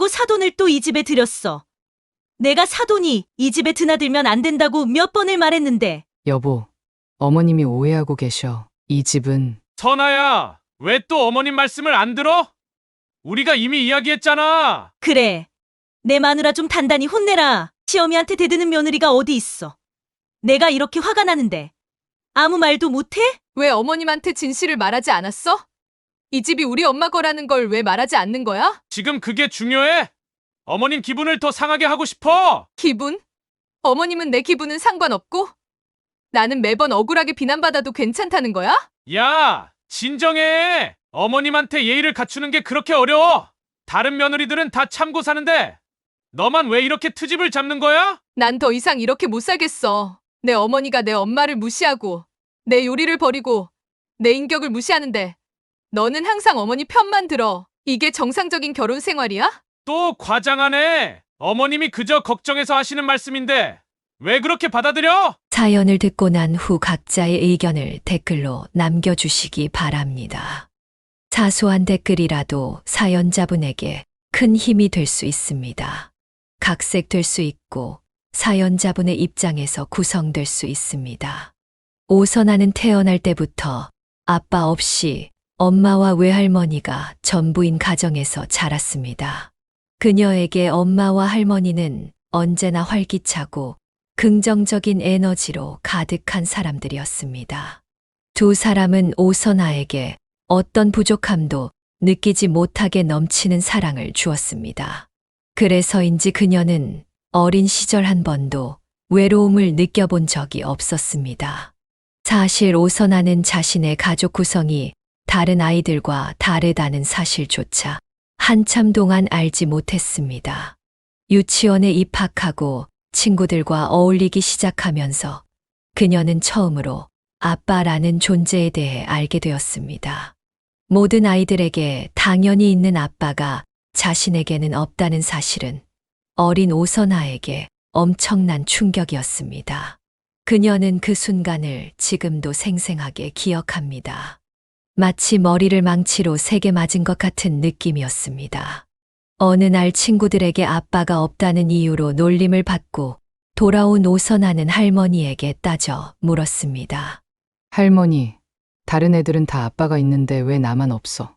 그리고 사돈을 또 이 집에 들였어. 내가 사돈이 이 집에 드나들면 안 된다고 몇 번을 말했는데. 여보, 어머님이 오해하고 계셔. 이 집은 선아야, 왜 또 어머님 말씀을 안 들어? 우리가 이미 이야기했잖아. 그래. 내 마누라 좀 단단히 혼내라. 시어미한테 대드는 며느리가 어디 있어. 내가 이렇게 화가 나는데 아무 말도 못해? 왜 어머님한테 진실을 말하지 않았어? 이 집이 우리 엄마 거라는 걸 왜 말하지 않는 거야? 지금 그게 중요해? 어머님 기분을 더 상하게 하고 싶어. 기분? 어머님은 내 기분은 상관없고? 나는 매번 억울하게 비난받아도 괜찮다는 거야? 야, 진정해. 어머님한테 예의를 갖추는 게 그렇게 어려워. 다른 며느리들은 다 참고 사는데 너만 왜 이렇게 트집을 잡는 거야? 난 더 이상 이렇게 못 살겠어. 내 어머니가 내 엄마를 무시하고 내 요리를 버리고 내 인격을 무시하는데 너는 항상 어머니 편만 들어. 이게 정상적인 결혼 생활이야? 또 과장하네. 어머님이 그저 걱정해서 하시는 말씀인데 왜 그렇게 받아들여? 사연을 듣고 난 후 각자의 의견을 댓글로 남겨주시기 바랍니다. 사소한 댓글이라도 사연자분에게 큰 힘이 될 수 있습니다. 각색될 수 있고 사연자분의 입장에서 구성될 수 있습니다. 오선아는 태어날 때부터 아빠 없이 엄마와 외할머니가 전부인 가정에서 자랐습니다. 그녀에게 엄마와 할머니는 언제나 활기차고 긍정적인 에너지로 가득한 사람들이었습니다. 두 사람은 오선아에게 어떤 부족함도 느끼지 못하게 넘치는 사랑을 주었습니다. 그래서인지 그녀는 어린 시절 한 번도 외로움을 느껴본 적이 없었습니다. 사실 오선아는 자신의 가족 구성이 다른 아이들과 다르다는 사실조차 한참 동안 알지 못했습니다. 유치원에 입학하고 친구들과 어울리기 시작하면서 그녀는 처음으로 아빠라는 존재에 대해 알게 되었습니다. 모든 아이들에게 당연히 있는 아빠가 자신에게는 없다는 사실은 어린 오선아에게 엄청난 충격이었습니다. 그녀는 그 순간을 지금도 생생하게 기억합니다. 마치 머리를 망치로 세게 맞은 것 같은 느낌이었습니다. 어느 날 친구들에게 아빠가 없다는 이유로 놀림을 받고 돌아온 오선아는 할머니에게 따져 물었습니다. 할머니, 다른 애들은 다 아빠가 있는데 왜 나만 없어?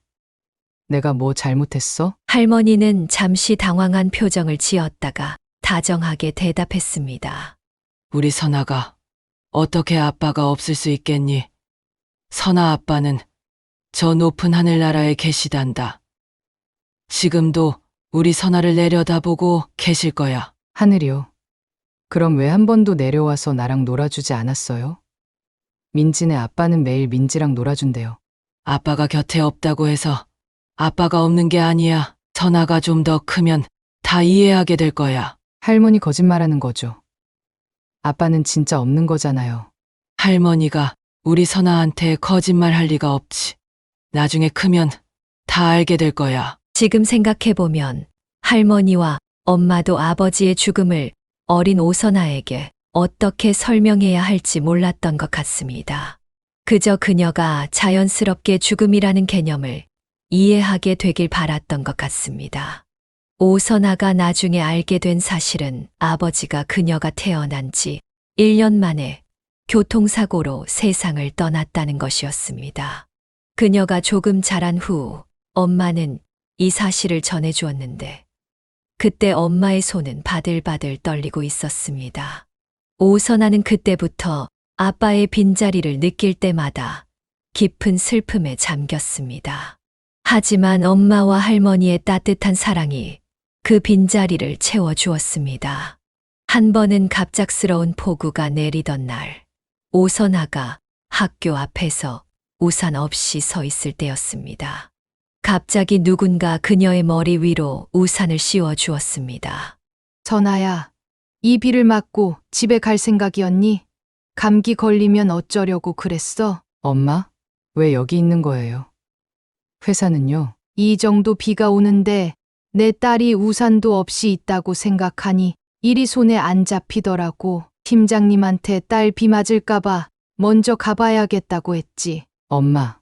내가 뭐 잘못했어? 할머니는 잠시 당황한 표정을 지었다가 다정하게 대답했습니다. 우리 선아가 어떻게 아빠가 없을 수 있겠니? 선아 아빠는 저 높은 하늘나라에 계시단다. 지금도 우리 선아를 내려다보고 계실 거야. 하늘이요. 그럼 왜 한 번도 내려와서 나랑 놀아주지 않았어요? 민지네 아빠는 매일 민지랑 놀아준대요. 아빠가 곁에 없다고 해서 아빠가 없는 게 아니야. 선아가 좀 더 크면 다 이해하게 될 거야. 할머니 거짓말하는 거죠. 아빠는 진짜 없는 거잖아요. 할머니가 우리 선아한테 거짓말 할 리가 없지. 나중에 크면 다 알게 될 거야. 지금 생각해보면 할머니와 엄마도 아버지의 죽음을 어린 오선아에게 어떻게 설명해야 할지 몰랐던 것 같습니다. 그저 그녀가 자연스럽게 죽음이라는 개념을 이해하게 되길 바랐던 것 같습니다. 오선아가 나중에 알게 된 사실은 아버지가 그녀가 태어난 지 1년 만에 교통사고로 세상을 떠났다는 것이었습니다. 그녀가 조금 자란 후 엄마는 이 사실을 전해주었는데 그때 엄마의 손은 바들바들 떨리고 있었습니다. 오선아는 그때부터 아빠의 빈자리를 느낄 때마다 깊은 슬픔에 잠겼습니다. 하지만 엄마와 할머니의 따뜻한 사랑이 그 빈자리를 채워주었습니다. 한 번은 갑작스러운 폭우가 내리던 날, 오선아가 학교 앞에서 우산 없이 서 있을 때였습니다. 갑자기 누군가 그녀의 머리 위로 우산을 씌워 주었습니다. 선아야, 이 비를 맞고 집에 갈 생각이었니? 감기 걸리면 어쩌려고 그랬어? 엄마, 왜 여기 있는 거예요? 회사는요? 이 정도 비가 오는데 내 딸이 우산도 없이 있다고 생각하니 일이 손에 안 잡히더라고. 팀장님한테 딸 비 맞을까봐 먼저 가봐야겠다고 했지. 엄마,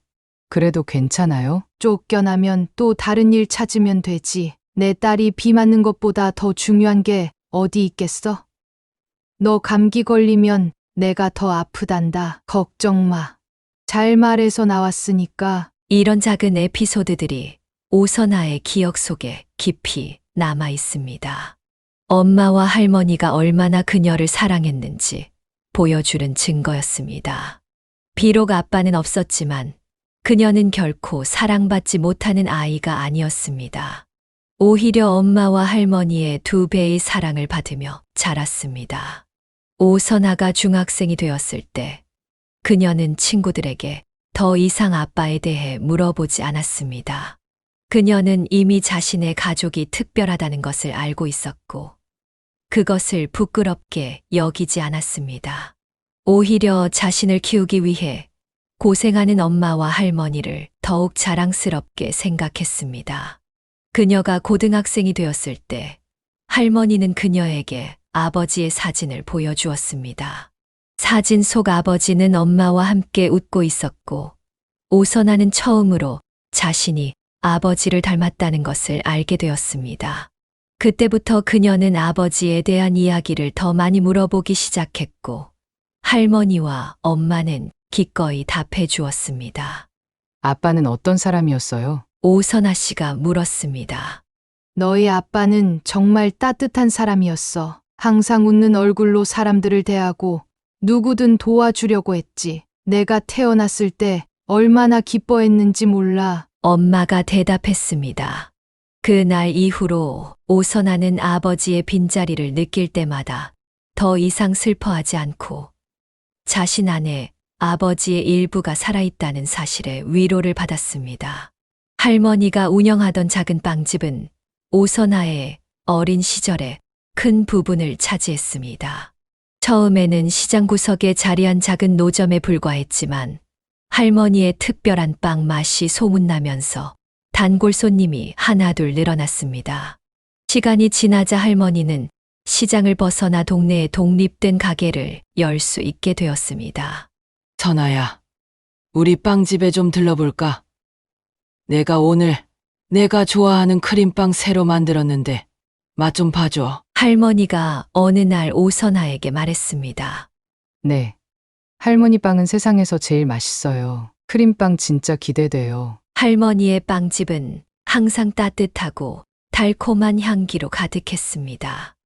그래도 괜찮아요? 쫓겨나면 또 다른 일 찾으면 되지. 내 딸이 비 맞는 것보다 더 중요한 게 어디 있겠어? 너 감기 걸리면 내가 더 아프단다. 걱정 마. 잘 말해서 나왔으니까. 이런 작은 에피소드들이 오선아의 기억 속에 깊이 남아 있습니다. 엄마와 할머니가 얼마나 그녀를 사랑했는지 보여주는 증거였습니다. 비록 아빠는 없었지만 그녀는 결코 사랑받지 못하는 아이가 아니었습니다. 오히려 엄마와 할머니의 2배의 사랑을 받으며 자랐습니다. 오선아가 중학생이 되었을 때 그녀는 친구들에게 더 이상 아빠에 대해 물어보지 않았습니다. 그녀는 이미 자신의 가족이 특별하다는 것을 알고 있었고 그것을 부끄럽게 여기지 않았습니다. 오히려 자신을 키우기 위해 고생하는 엄마와 할머니를 더욱 자랑스럽게 생각했습니다. 그녀가 고등학생이 되었을 때 할머니는 그녀에게 아버지의 사진을 보여주었습니다. 사진 속 아버지는 엄마와 함께 웃고 있었고 오선아는 처음으로 자신이 아버지를 닮았다는 것을 알게 되었습니다. 그때부터 그녀는 아버지에 대한 이야기를 더 많이 물어보기 시작했고 할머니와 엄마는 기꺼이 답해 주었습니다. 아빠는 어떤 사람이었어요? 오선아 씨가 물었습니다. 너희 아빠는 정말 따뜻한 사람이었어. 항상 웃는 얼굴로 사람들을 대하고 누구든 도와주려고 했지. 내가 태어났을 때 얼마나 기뻐했는지 몰라. 엄마가 대답했습니다. 그날 이후로 오선아는 아버지의 빈자리를 느낄 때마다 더 이상 슬퍼하지 않고 자신 안에 아버지의 일부가 살아있다는 사실에 위로를 받았습니다. 할머니가 운영하던 작은 빵집은 오선아의 어린 시절에 큰 부분을 차지했습니다. 처음에는 시장 구석에 자리한 작은 노점에 불과했지만 할머니의 특별한 빵 맛이 소문나면서 단골 손님이 하나둘 늘어났습니다. 시간이 지나자 할머니는 시장을 벗어나 동네에 독립된 가게를 열 수 있게 되었습니다. 선아야, 우리 빵집에 좀 들러볼까? 내가 오늘 내가 좋아하는 크림빵 새로 만들었는데 맛 좀 봐줘. 할머니가 어느 날 오선아에게 말했습니다. 네. 할머니 빵은 세상에서 제일 맛있어요. 크림빵 진짜 기대돼요. 할머니의 빵집은 항상 따뜻하고 달콤한 향기로 가득했습니다.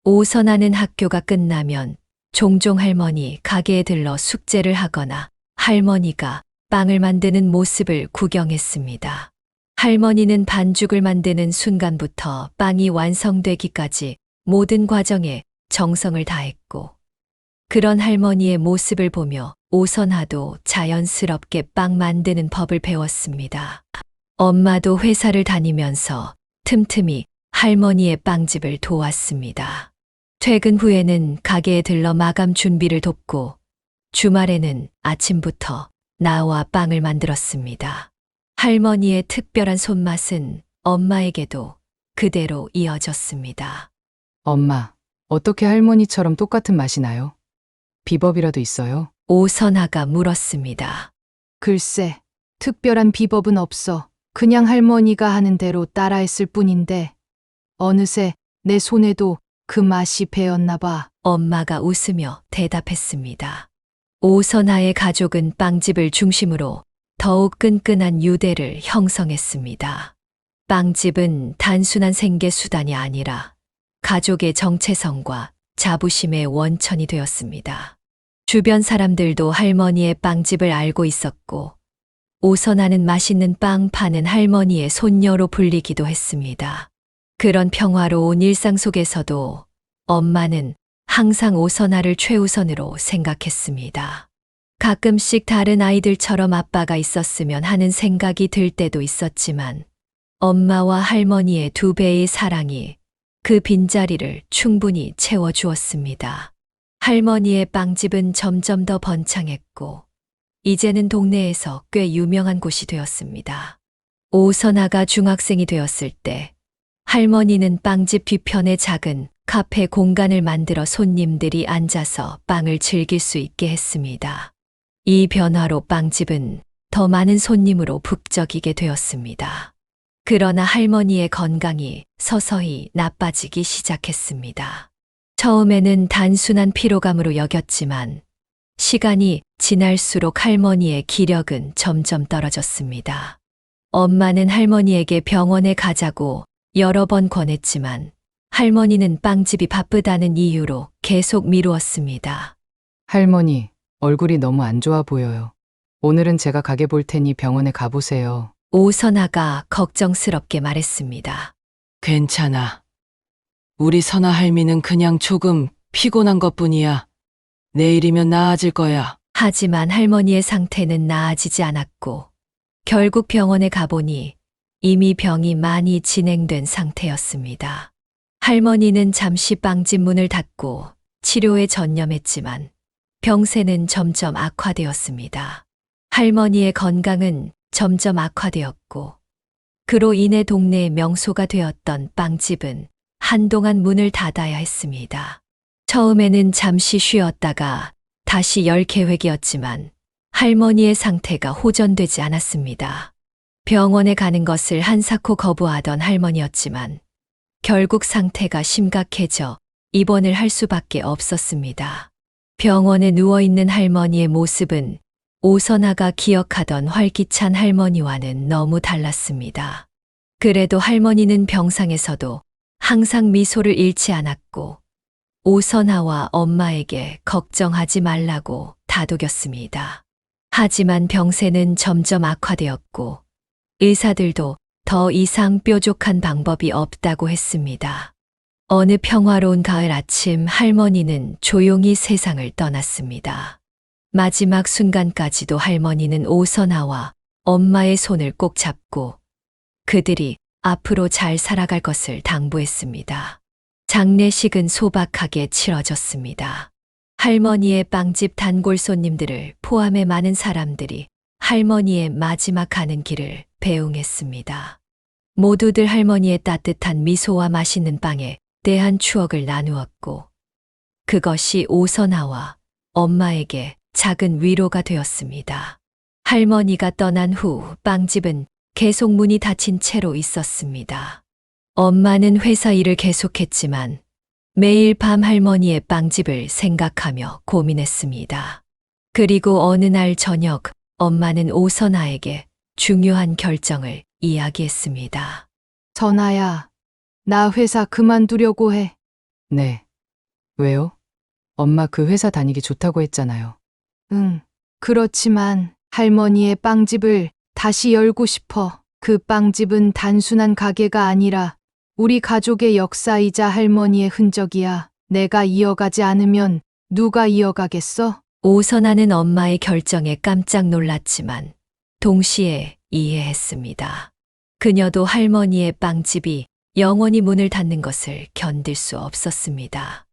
오선아는 학교가 끝나면 종종 할머니 가게에 들러 숙제를 하거나 할머니가 빵을 만드는 모습을 구경했습니다. 할머니는 반죽을 만드는 순간부터 빵이 완성되기까지 모든 과정에 정성을 다했고 그런 할머니의 모습을 보며 오선아도 자연스럽게 빵 만드는 법을 배웠습니다. 엄마도 회사를 다니면서 틈틈이 할머니의 빵집을 도왔습니다. 퇴근 후에는 가게에 들러 마감 준비를 돕고 주말에는 아침부터 나와 빵을 만들었습니다. 할머니의 특별한 손맛은 엄마에게도 그대로 이어졌습니다. 엄마, 어떻게 할머니처럼 똑같은 맛이 나요? 비법이라도 있어요? 오선아가 물었습니다. 글쎄, 특별한 비법은 없어. 그냥 할머니가 하는 대로 따라했을 뿐인데 어느새 내 손에도 그 맛이 배었나 봐. 엄마가 웃으며 대답했습니다. 오선아의 가족은 빵집을 중심으로 더욱 끈끈한 유대를 형성했습니다. 빵집은 단순한 생계 수단이 아니라 가족의 정체성과 자부심의 원천이 되었습니다. 주변 사람들도 할머니의 빵집을 알고 있었고 오선아는 맛있는 빵 파는 할머니의 손녀로 불리기도 했습니다. 그런 평화로운 일상 속에서도 엄마는 항상 오선아를 최우선으로 생각했습니다. 가끔씩 다른 아이들처럼 아빠가 있었으면 하는 생각이 들 때도 있었지만 엄마와 할머니의 2배의 사랑이 그 빈자리를 충분히 채워주었습니다. 할머니의 빵집은 점점 더 번창했고 이제는 동네에서 꽤 유명한 곳이 되었습니다. 오선아가 중학생이 되었을 때 할머니는 빵집 뒤편에 작은 카페 공간을 만들어 손님들이 앉아서 빵을 즐길 수 있게 했습니다. 이 변화로 빵집은 더 많은 손님으로 북적이게 되었습니다. 그러나 할머니의 건강이 서서히 나빠지기 시작했습니다. 처음에는 단순한 피로감으로 여겼지만 시간이 지날수록 할머니의 기력은 점점 떨어졌습니다. 엄마는 할머니에게 병원에 가자고 여러 번 권했지만 할머니는 빵집이 바쁘다는 이유로 계속 미루었습니다. 할머니, 얼굴이 너무 안 좋아 보여요. 오늘은 제가 가게 볼 테니 병원에 가보세요. 오선아가 걱정스럽게 말했습니다. 괜찮아. 우리 선아 할미는 그냥 조금 피곤한 것뿐이야. 내일이면 나아질 거야. 하지만 할머니의 상태는 나아지지 않았고 결국 병원에 가보니 이미 병이 많이 진행된 상태였습니다. 할머니는 잠시 빵집 문을 닫고 치료에 전념했지만 병세는 점점 악화되었습니다. 할머니의 건강은 점점 악화되었고 그로 인해 동네의 명소가 되었던 빵집은 한동안 문을 닫아야 했습니다. 처음에는 잠시 쉬었다가 다시 열 계획이었지만 할머니의 상태가 호전되지 않았습니다. 병원에 가는 것을 한사코 거부하던 할머니였지만 결국 상태가 심각해져 입원을 할 수밖에 없었습니다. 병원에 누워있는 할머니의 모습은 오선아가 기억하던 활기찬 할머니와는 너무 달랐습니다. 그래도 할머니는 병상에서도 항상 미소를 잃지 않았고 오선아와 엄마에게 걱정하지 말라고 다독였습니다. 하지만 병세는 점점 악화되었고 의사들도 더 이상 뾰족한 방법이 없다고 했습니다. 어느 평화로운 가을 아침 할머니는 조용히 세상을 떠났습니다. 마지막 순간까지도 할머니는 오선아와 엄마의 손을 꼭 잡고 그들이 앞으로 잘 살아갈 것을 당부했습니다. 장례식은 소박하게 치러졌습니다. 할머니의 빵집 단골 손님들을 포함해 많은 사람들이 할머니의 마지막 가는 길을 배웅했습니다. 모두들 할머니의 따뜻한 미소와 맛있는 빵에 대한 추억을 나누었고 그것이 오선아와 엄마에게 작은 위로가 되었습니다. 할머니가 떠난 후 빵집은 계속 문이 닫힌 채로 있었습니다. 엄마는 회사 일을 계속했지만 매일 밤 할머니의 빵집을 생각하며 고민했습니다. 그리고 어느 날 저녁 엄마는 오선아에게 중요한 결정을 이야기했습니다. 선아야, 나 회사 그만두려고 해. 네. 왜요? 엄마 그 회사 다니기 좋다고 했잖아요. 응, 그렇지만 할머니의 빵집을 다시 열고 싶어. 그 빵집은 단순한 가게가 아니라 우리 가족의 역사이자 할머니의 흔적이야. 내가 이어가지 않으면 누가 이어가겠어? 오선아는 엄마의 결정에 깜짝 놀랐지만 동시에 이해했습니다. 그녀도 할머니의 빵집이 영원히 문을 닫는 것을 견딜 수 없었습니다.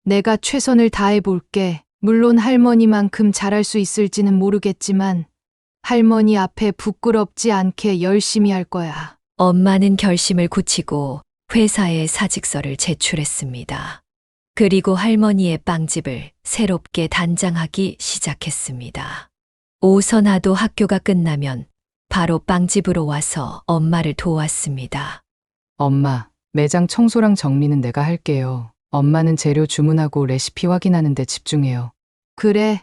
내가 최선을 다해 볼게. 물론 할머니만큼 잘할 수 있을지는 모르겠지만 할머니 앞에 부끄럽지 않게 열심히 할 거야. 엄마는 결심을 굳히고 회사에 사직서를 제출했습니다. 그리고 할머니의 빵집을 새롭게 단장하기 시작했습니다. 오선아도 학교가 끝나면 바로 빵집으로 와서 엄마를 도왔습니다. 엄마, 매장 청소랑 정리는 내가 할게요. 엄마는 재료 주문하고 레시피 확인하는 데 집중해요. 그래,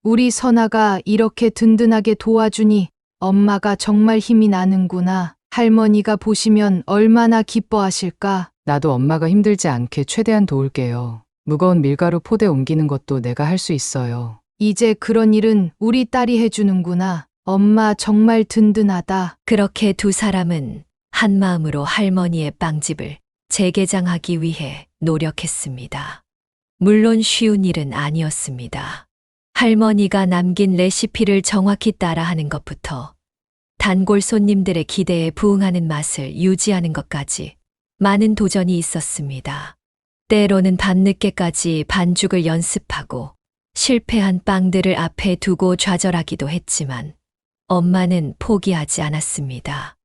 우리 선아가 이렇게 든든하게 도와주니 엄마가 정말 힘이 나는구나. 할머니가 보시면 얼마나 기뻐하실까? 나도 엄마가 힘들지 않게 최대한 도울게요. 무거운 밀가루 포대 옮기는 것도 내가 할 수 있어요. 이제 그런 일은 우리 딸이 해주는구나. 엄마 정말 든든하다. 그렇게 두 사람은 한 마음으로 할머니의 빵집을 재개장하기 위해 노력했습니다. 물론 쉬운 일은 아니었습니다. 할머니가 남긴 레시피를 정확히 따라하는 것부터 단골 손님들의 기대에 부응하는 맛을 유지하는 것까지 많은 도전이 있었습니다. 때로는 밤늦게까지 반죽을 연습하고 실패한 빵들을 앞에 두고 좌절하기도 했지만 엄마는 포기하지 않았습니다.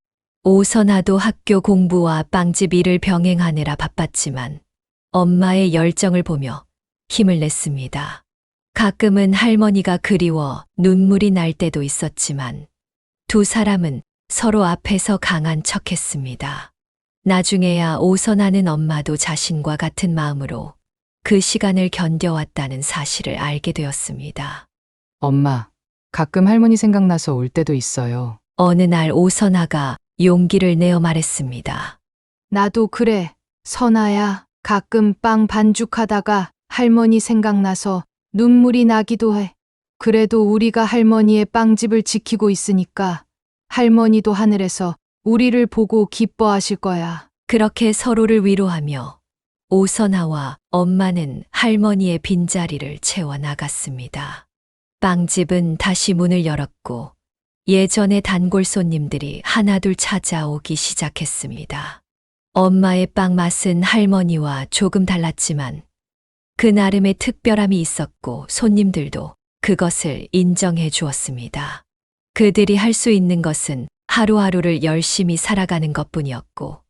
오선아도 학교 공부와 빵집 일을 병행하느라 바빴지만 엄마의 열정을 보며 힘을 냈습니다. 가끔은 할머니가 그리워 눈물이 날 때도 있었지만 두 사람은 서로 앞에서 강한 척했습니다. 나중에야 오선하는 엄마도 자신과 같은 마음으로 그 시간을 견뎌왔다는 사실을 알게 되었습니다. 엄마, 가끔 할머니 생각나서 울 때도 있어요. 어느 날 오선아가 용기를 내어 말했습니다. 나도 그래. 선아야, 가끔 빵 반죽하다가 할머니 생각나서 눈물이 나기도 해. 그래도 우리가 할머니의 빵집을 지키고 있으니까 할머니도 하늘에서 우리를 보고 기뻐하실 거야. 그렇게 서로를 위로하며 오선아와 엄마는 할머니의 빈자리를 채워 나갔습니다. 빵집은 다시 문을 열었고 예전의 단골 손님들이 하나둘 찾아오기 시작했습니다. 엄마의 빵 맛은 할머니와 조금 달랐지만 그 나름의 특별함이 있었고 손님들도 그것을 인정해 주었습니다. 그들이 할 수 있는 것은 하루하루를 열심히 살아가는 것뿐이었고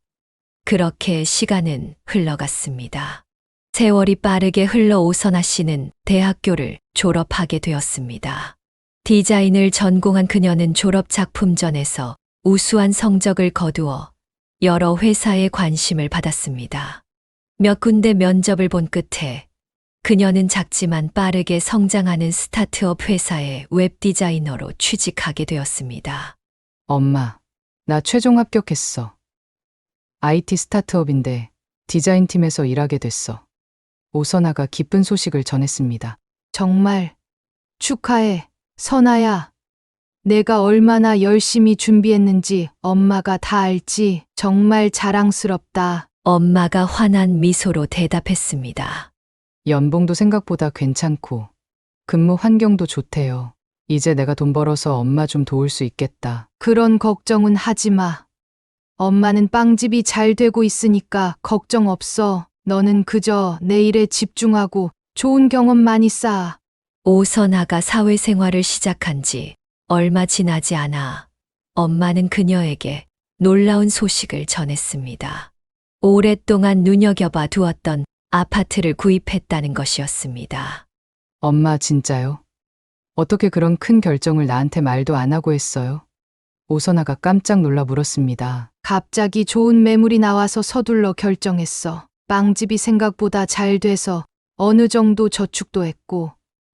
그렇게 시간은 흘러갔습니다. 세월이 빠르게 흘러 오선아 씨는 대학교를 졸업하게 되었습니다. 디자인을 전공한 그녀는 졸업 작품전에서 우수한 성적을 거두어 여러 회사의 관심을 받았습니다. 몇 군데 면접을 본 끝에 그녀는 작지만 빠르게 성장하는 스타트업 회사의 웹 디자이너로 취직하게 되었습니다. 엄마, 나 최종 합격했어. IT 스타트업인데 디자인팀에서 일하게 됐어. 오선아가 기쁜 소식을 전했습니다. 정말 축하해, 선아야. 내가 얼마나 열심히 준비했는지 엄마가 다 알지. 정말 자랑스럽다. 엄마가 환한 미소로 대답했습니다. 연봉도 생각보다 괜찮고 근무 환경도 좋대요. 이제 내가 돈 벌어서 엄마 좀 도울 수 있겠다. 그런 걱정은 하지 마. 엄마는 빵집이 잘 되고 있으니까 걱정 없어. 너는 그저 내 일에 집중하고 좋은 경험 많이 쌓아. 오선아가 사회생활을 시작한 지 얼마 지나지 않아 엄마는 그녀에게 놀라운 소식을 전했습니다. 오랫동안 눈여겨봐 두었던 아파트를 구입했다는 것이었습니다. 엄마 진짜요? 어떻게 그런 큰 결정을 나한테 말도 안 하고 했어요? 오선아가 깜짝 놀라 물었습니다. 갑자기 좋은 매물이 나와서 서둘러 결정했어. 빵집이 생각보다 잘 돼서 어느 정도 저축도 했고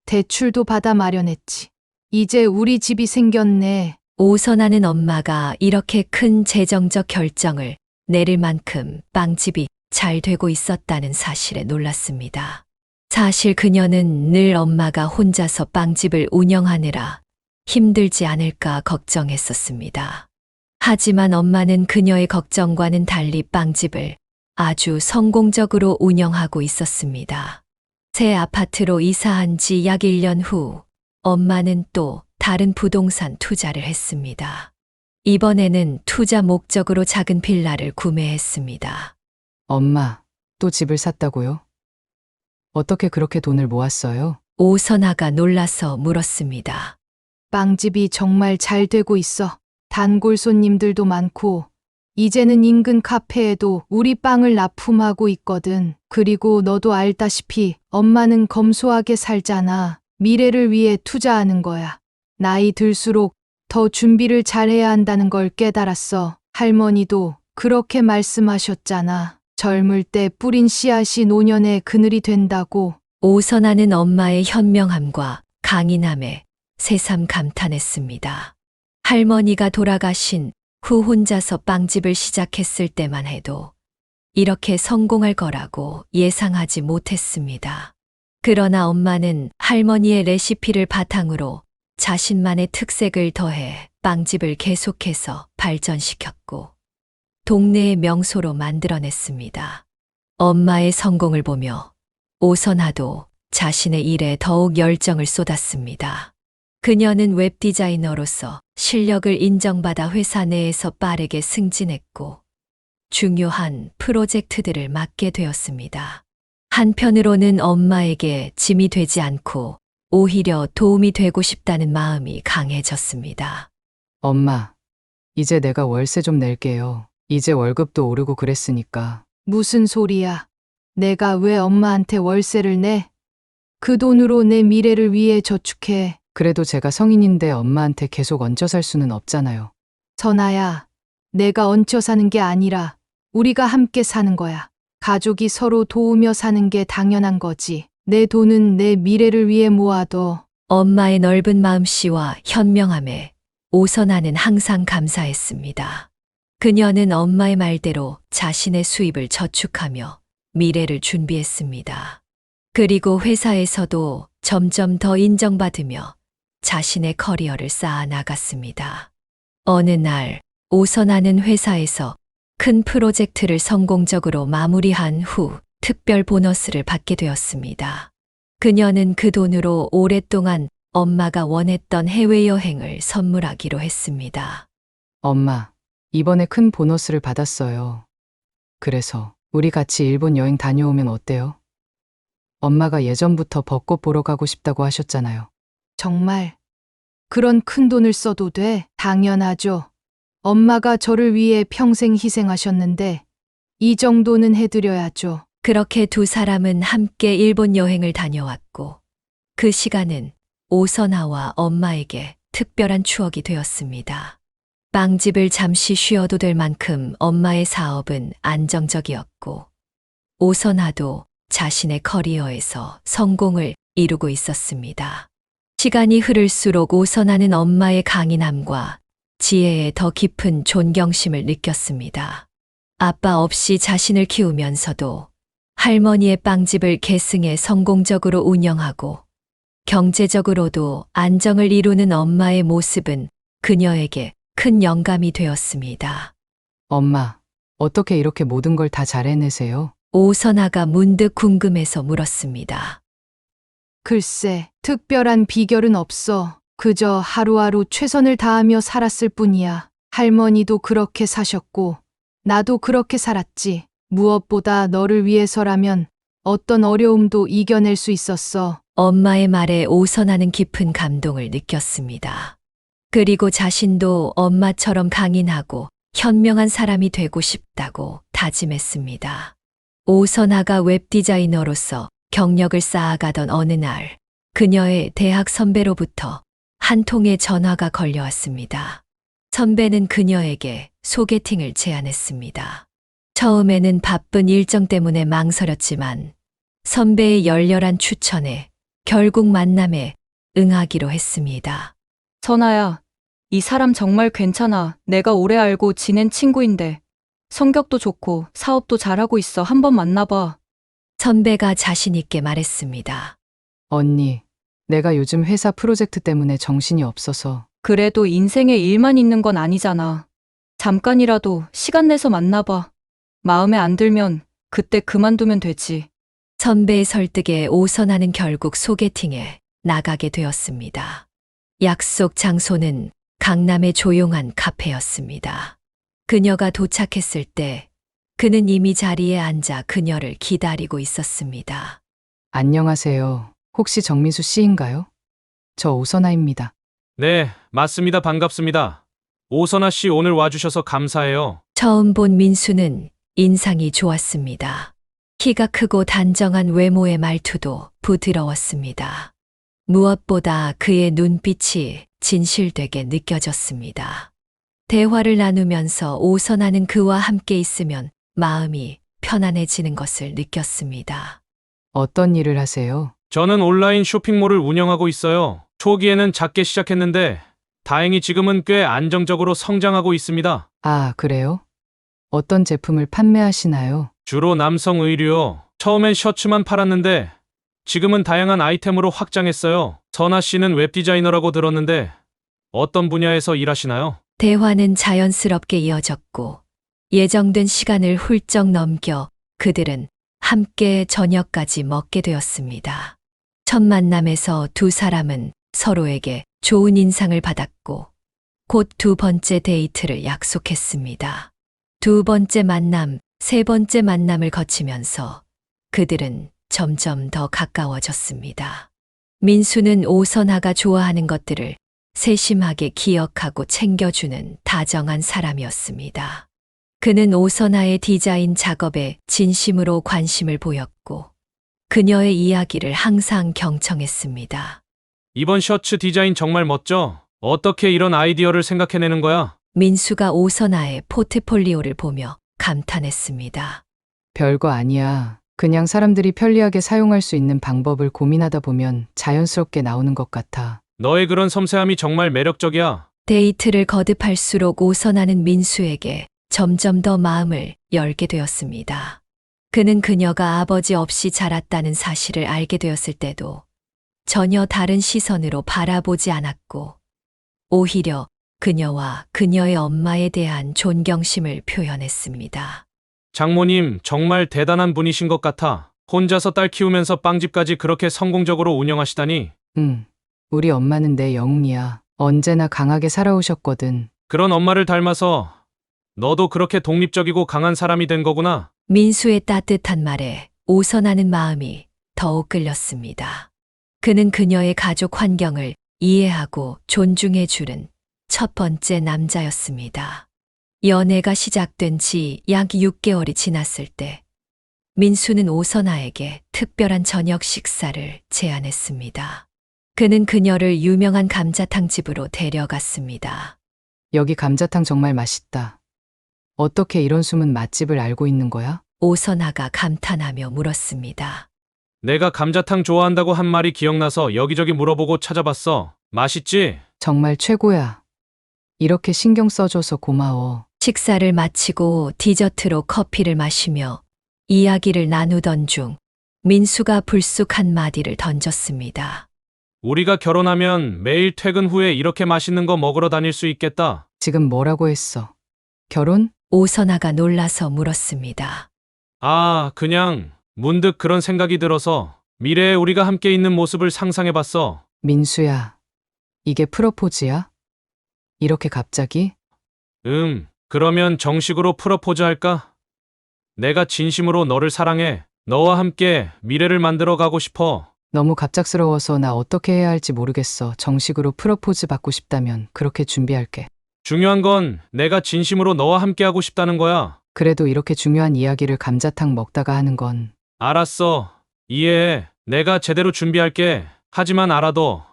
대출도 받아 마련했지. 이제 우리 집이 생겼네. 오선아는 엄마가 이렇게 큰 재정적 결정을 내릴 만큼 빵집이 잘 되고 있었다는 사실에 놀랐습니다. 사실 그녀는 늘 엄마가 혼자서 빵집을 운영하느라 힘들지 않을까 걱정했었습니다. 하지만 엄마는 그녀의 걱정과는 달리 빵집을 아주 성공적으로 운영하고 있었습니다. 새 아파트로 이사한 지 약 1년 후 엄마는 또 다른 부동산 투자를 했습니다. 이번에는 투자 목적으로 작은 빌라를 구매했습니다. 엄마, 또 집을 샀다고요? 어떻게 그렇게 돈을 모았어요? 오선아가 놀라서 물었습니다. 빵집이 정말 잘 되고 있어. 단골 손님들도 많고 이제는 인근 카페에도 우리 빵을 납품하고 있거든. 그리고 너도 알다시피 엄마는 검소하게 살잖아. 미래를 위해 투자하는 거야. 나이 들수록 더 준비를 잘해야 한다는 걸 깨달았어. 할머니도 그렇게 말씀하셨잖아. 젊을 때 뿌린 씨앗이 노년의 그늘이 된다고. 오선아는 엄마의 현명함과 강인함에 새삼 감탄했습니다. 할머니가 돌아가신 후 혼자서 빵집을 시작했을 때만 해도 이렇게 성공할 거라고 예상하지 못했습니다. 그러나 엄마는 할머니의 레시피를 바탕으로 자신만의 특색을 더해 빵집을 계속해서 발전시켰고 동네의 명소로 만들어냈습니다. 엄마의 성공을 보며 오선아도 자신의 일에 더욱 열정을 쏟았습니다. 그녀는 웹 디자이너로서 실력을 인정받아 회사 내에서 빠르게 승진했고 중요한 프로젝트들을 맡게 되었습니다. 한편으로는 엄마에게 짐이 되지 않고 오히려 도움이 되고 싶다는 마음이 강해졌습니다. 엄마, 이제 내가 월세 좀 낼게요. 이제 월급도 오르고 그랬으니까. 무슨 소리야. 내가 왜 엄마한테 월세를 내? 그 돈으로 내 미래를 위해 저축해. 그래도 제가 성인인데 엄마한테 계속 얹혀 살 수는 없잖아요. 선아야, 내가 얹혀 사는 게 아니라 우리가 함께 사는 거야. 가족이 서로 도우며 사는 게 당연한 거지. 내 돈은 내 미래를 위해 모아둬. 엄마의 넓은 마음씨와 현명함에 오선아는 항상 감사했습니다. 그녀는 엄마의 말대로 자신의 수입을 저축하며 미래를 준비했습니다. 그리고 회사에서도 점점 더 인정받으며 자신의 커리어를 쌓아 나갔습니다. 어느 날 오선아는 회사에서 큰 프로젝트를 성공적으로 마무리한 후 특별 보너스를 받게 되었습니다. 그녀는 그 돈으로 오랫동안 엄마가 원했던 해외여행을 선물하기로 했습니다. 엄마, 이번에 큰 보너스를 받았어요. 그래서 우리 같이 일본 여행 다녀오면 어때요? 엄마가 예전부터 벚꽃 보러 가고 싶다고 하셨잖아요. 정말 그런 큰 돈을 써도 돼? 당연하죠. 엄마가 저를 위해 평생 희생하셨는데 이 정도는 해드려야죠. 그렇게 두 사람은 함께 일본 여행을 다녀왔고 그 시간은 오선아와 엄마에게 특별한 추억이 되었습니다. 빵집을 잠시 쉬어도 될 만큼 엄마의 사업은 안정적이었고 오선아도 자신의 커리어에서 성공을 이루고 있었습니다. 시간이 흐를수록 오선아는 엄마의 강인함과 지혜에 더 깊은 존경심을 느꼈습니다. 아빠 없이 자신을 키우면서도 할머니의 빵집을 계승해 성공적으로 운영하고 경제적으로도 안정을 이루는 엄마의 모습은 그녀에게 큰 영감이 되었습니다. 엄마, 어떻게 이렇게 모든 걸 다 잘 해내세요? 오선아가 문득 궁금해서 물었습니다. 글쎄, 특별한 비결은 없어. 그저 하루하루 최선을 다하며 살았을 뿐이야. 할머니도 그렇게 사셨고, 나도 그렇게 살았지. 무엇보다 너를 위해서라면 어떤 어려움도 이겨낼 수 있었어. 엄마의 말에 오선아는 깊은 감동을 느꼈습니다. 그리고 자신도 엄마처럼 강인하고 현명한 사람이 되고 싶다고 다짐했습니다. 오선아가 웹디자이너로서 경력을 쌓아가던 어느 날, 그녀의 대학 선배로부터 한 통의 전화가 걸려왔습니다. 선배는 그녀에게 소개팅을 제안했습니다. 처음에는 바쁜 일정 때문에 망설였지만 선배의 열렬한 추천에 결국 만남에 응하기로 했습니다. 선아야, 이 사람 정말 괜찮아. 내가 오래 알고 지낸 친구인데 성격도 좋고 사업도 잘하고 있어. 한번 만나봐. 선배가 자신있게 말했습니다. 언니, 내가 요즘 회사 프로젝트 때문에 정신이 없어서. 그래도 인생에 일만 있는 건 아니잖아. 잠깐이라도 시간 내서 만나봐. 마음에 안 들면 그때 그만두면 되지. 선배의 설득에 오선아는 결국 소개팅에 나가게 되었습니다. 약속 장소는 강남의 조용한 카페였습니다. 그녀가 도착했을 때 그는 이미 자리에 앉아 그녀를 기다리고 있었습니다. 안녕하세요. 혹시 정민수 씨인가요? 저 오선아입니다. 네, 맞습니다. 반갑습니다. 오선아 씨 오늘 와주셔서 감사해요. 처음 본 민수는 인상이 좋았습니다. 키가 크고 단정한 외모의 말투도 부드러웠습니다. 무엇보다 그의 눈빛이 진실되게 느껴졌습니다. 대화를 나누면서 오선아는 그와 함께 있으면 마음이 편안해지는 것을 느꼈습니다. 어떤 일을 하세요? 저는 온라인 쇼핑몰을 운영하고 있어요. 초기에는 작게 시작했는데 다행히 지금은 꽤 안정적으로 성장하고 있습니다. 아, 그래요? 어떤 제품을 판매하시나요? 주로 남성 의류요. 처음엔 셔츠만 팔았는데 지금은 다양한 아이템으로 확장했어요. 선아 씨는 웹디자이너라고 들었는데 어떤 분야에서 일하시나요? 대화는 자연스럽게 이어졌고 예정된 시간을 훌쩍 넘겨 그들은 함께 저녁까지 먹게 되었습니다. 첫 만남에서 두 사람은 서로에게 좋은 인상을 받았고 곧 두 번째 데이트를 약속했습니다. 두 번째 만남, 세 번째 만남을 거치면서 그들은 점점 더 가까워졌습니다. 민수는 오선아가 좋아하는 것들을 세심하게 기억하고 챙겨주는 다정한 사람이었습니다. 그는 오선아의 디자인 작업에 진심으로 관심을 보였고 그녀의 이야기를 항상 경청했습니다. 이번 셔츠 디자인 정말 멋져. 어떻게 이런 아이디어를 생각해내는 거야? 민수가 오선아의 포트폴리오를 보며 감탄했습니다. 별거 아니야. 그냥 사람들이 편리하게 사용할 수 있는 방법을 고민하다 보면 자연스럽게 나오는 것 같아. 너의 그런 섬세함이 정말 매력적이야. 데이트를 거듭할수록 오선아는 민수에게 점점 더 마음을 열게 되었습니다. 그는 그녀가 아버지 없이 자랐다는 사실을 알게 되었을 때도 전혀 다른 시선으로 바라보지 않았고, 오히려 그녀와 그녀의 엄마에 대한 존경심을 표현했습니다. 장모님, 정말 대단한 분이신 것 같아. 혼자서 딸 키우면서 빵집까지 그렇게 성공적으로 운영하시다니. 우리 엄마는 내 영웅이야. 언제나 강하게 살아오셨거든. 그런 엄마를 닮아서 너도 그렇게 독립적이고 강한 사람이 된 거구나. 민수의 따뜻한 말에 오선하는 마음이 더욱 끌렸습니다. 그는 그녀의 가족 환경을 이해하고 존중해 주는 첫 번째 남자였습니다. 연애가 시작된 지 약 6개월이 지났을 때 민수는 오선아에게 특별한 저녁 식사를 제안했습니다. 그는 그녀를 유명한 감자탕 집으로 데려갔습니다. 여기 감자탕 정말 맛있다. 어떻게 이런 숨은 맛집을 알고 있는 거야? 오선아가 감탄하며 물었습니다. 내가 감자탕 좋아한다고 한 말이 기억나서 여기저기 물어보고 찾아봤어. 맛있지? 정말 최고야. 이렇게 신경 써줘서 고마워. 식사를 마치고 디저트로 커피를 마시며 이야기를 나누던 중 민수가 불쑥 한마디를 던졌습니다. 우리가 결혼하면 매일 퇴근 후에 이렇게 맛있는 거 먹으러 다닐 수 있겠다. 지금 뭐라고 했어? 결혼? 오선아가 놀라서 물었습니다. 아, 그냥 문득 그런 생각이 들어서 미래에 우리가 함께 있는 모습을 상상해봤어. 민수야, 이게 프로포즈야? 이렇게 갑자기? 그러면 정식으로 프로포즈 할까? 내가 진심으로 너를 사랑해. 너와 함께 미래를 만들어 가고 싶어. 너무 갑작스러워서 나 어떻게 해야 할지 모르겠어. 정식으로 프로포즈 받고 싶다면 그렇게 준비할게. 중요한 건 내가 진심으로 너와 함께 하고 싶다는 거야. 그래도 이렇게 중요한 이야기를 감자탕 먹다가 하는 건 알았어. 이해해. 내가 제대로 준비할게. 하지만 알아둬.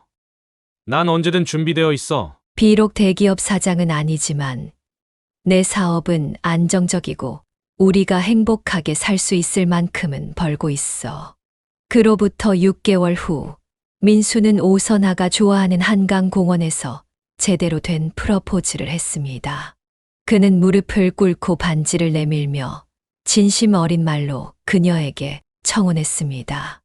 난 언제든 준비되어 있어. 비록 대기업 사장은 아니지만 내 사업은 안정적이고 우리가 행복하게 살 수 있을 만큼은 벌고 있어. 그로부터 6개월 후 민수는 오선아가 좋아하는 한강공원에서 제대로 된 프러포즈를 했습니다. 그는 무릎을 꿇고 반지를 내밀며 진심 어린 말로 그녀에게 청혼했습니다.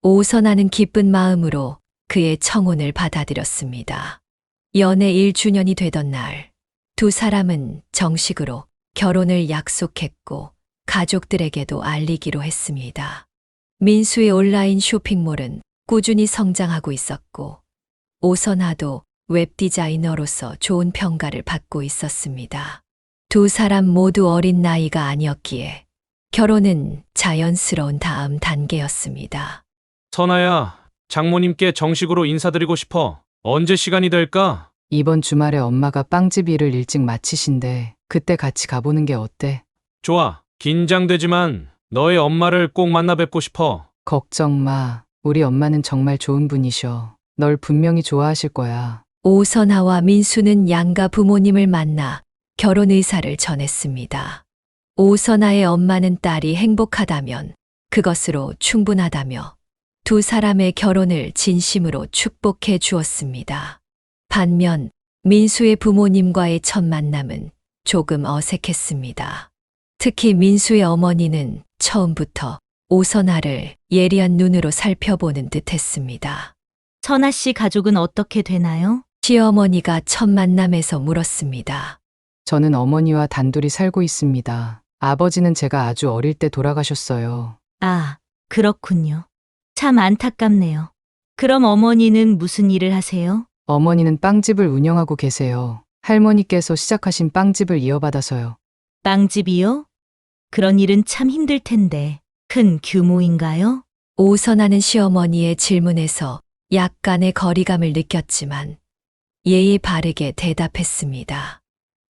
오선아는 기쁜 마음으로 그의 청혼을 받아들였습니다. 연애 1주년이 되던 날, 두 사람은 정식으로 결혼을 약속했고 가족들에게도 알리기로 했습니다. 민수의 온라인 쇼핑몰은 꾸준히 성장하고 있었고 오선아도 웹디자이너로서 좋은 평가를 받고 있었습니다. 두 사람 모두 어린 나이가 아니었기에 결혼은 자연스러운 다음 단계였습니다. 선아야, 장모님께 정식으로 인사드리고 싶어. 언제 시간이 될까? 이번 주말에 엄마가 빵집 일을 일찍 마치신대. 그때 같이 가보는 게 어때? 좋아. 긴장되지만 너의 엄마를 꼭 만나 뵙고 싶어. 걱정 마. 우리 엄마는 정말 좋은 분이셔. 널 분명히 좋아하실 거야. 오선아와 민수는 양가 부모님을 만나 결혼 의사를 전했습니다. 오선아의 엄마는 딸이 행복하다면 그것으로 충분하다며 두 사람의 결혼을 진심으로 축복해 주었습니다. 반면 민수의 부모님과의 첫 만남은 조금 어색했습니다. 특히 민수의 어머니는 처음부터 오선아를 예리한 눈으로 살펴보는 듯했습니다. 선아 씨 가족은 어떻게 되나요? 시어머니가 첫 만남에서 물었습니다. 저는 어머니와 단둘이 살고 있습니다. 아버지는 제가 아주 어릴 때 돌아가셨어요. 아, 그렇군요. 참 안타깝네요. 그럼 어머니는 무슨 일을 하세요? 어머니는 빵집을 운영하고 계세요. 할머니께서 시작하신 빵집을 이어받아서요. 빵집이요? 그런 일은 참 힘들 텐데. 큰 규모인가요? 오선아는 시어머니의 질문에서 약간의 거리감을 느꼈지만 예의 바르게 대답했습니다.